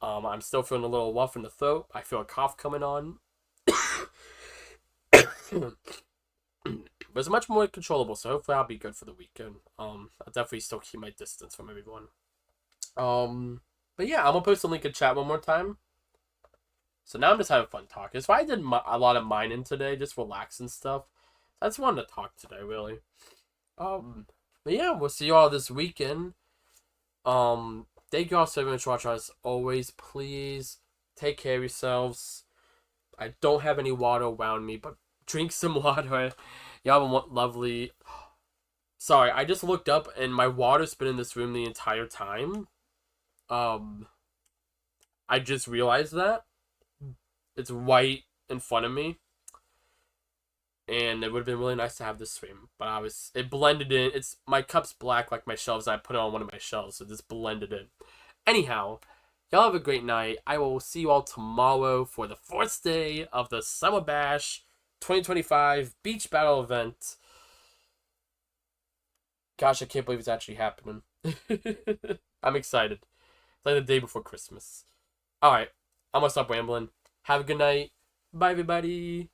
I'm still feeling a little rough in the throat. I feel a cough coming on. But it's much more controllable, so hopefully I'll be good for the weekend. I'll definitely still keep my distance from everyone. But yeah, I'm gonna post a link in chat one more time. So now I'm just having fun talking. So I did a lot of mining today, just relaxing stuff. I just wanted to talk today, really. But yeah, we'll see you all this weekend. Thank you all so much for watching. As always, please take care of yourselves. I don't have any water around me, but drink some water. Y'all have a lovely... Sorry, I just looked up and my water's been in this room the entire time. I just realized that. It's white in front of me. And it would have been really nice to have this stream. But it blended in. My cup's black like my shelves. And I put it on one of my shelves. So this blended in. Anyhow, y'all have a great night. I will see you all tomorrow for the 4th day of the Summer Bash 2025 Beach Battle event. Gosh, I can't believe it's actually happening. I'm excited. It's like the day before Christmas. Alright, I'm gonna stop rambling. Have a good night. Bye, everybody.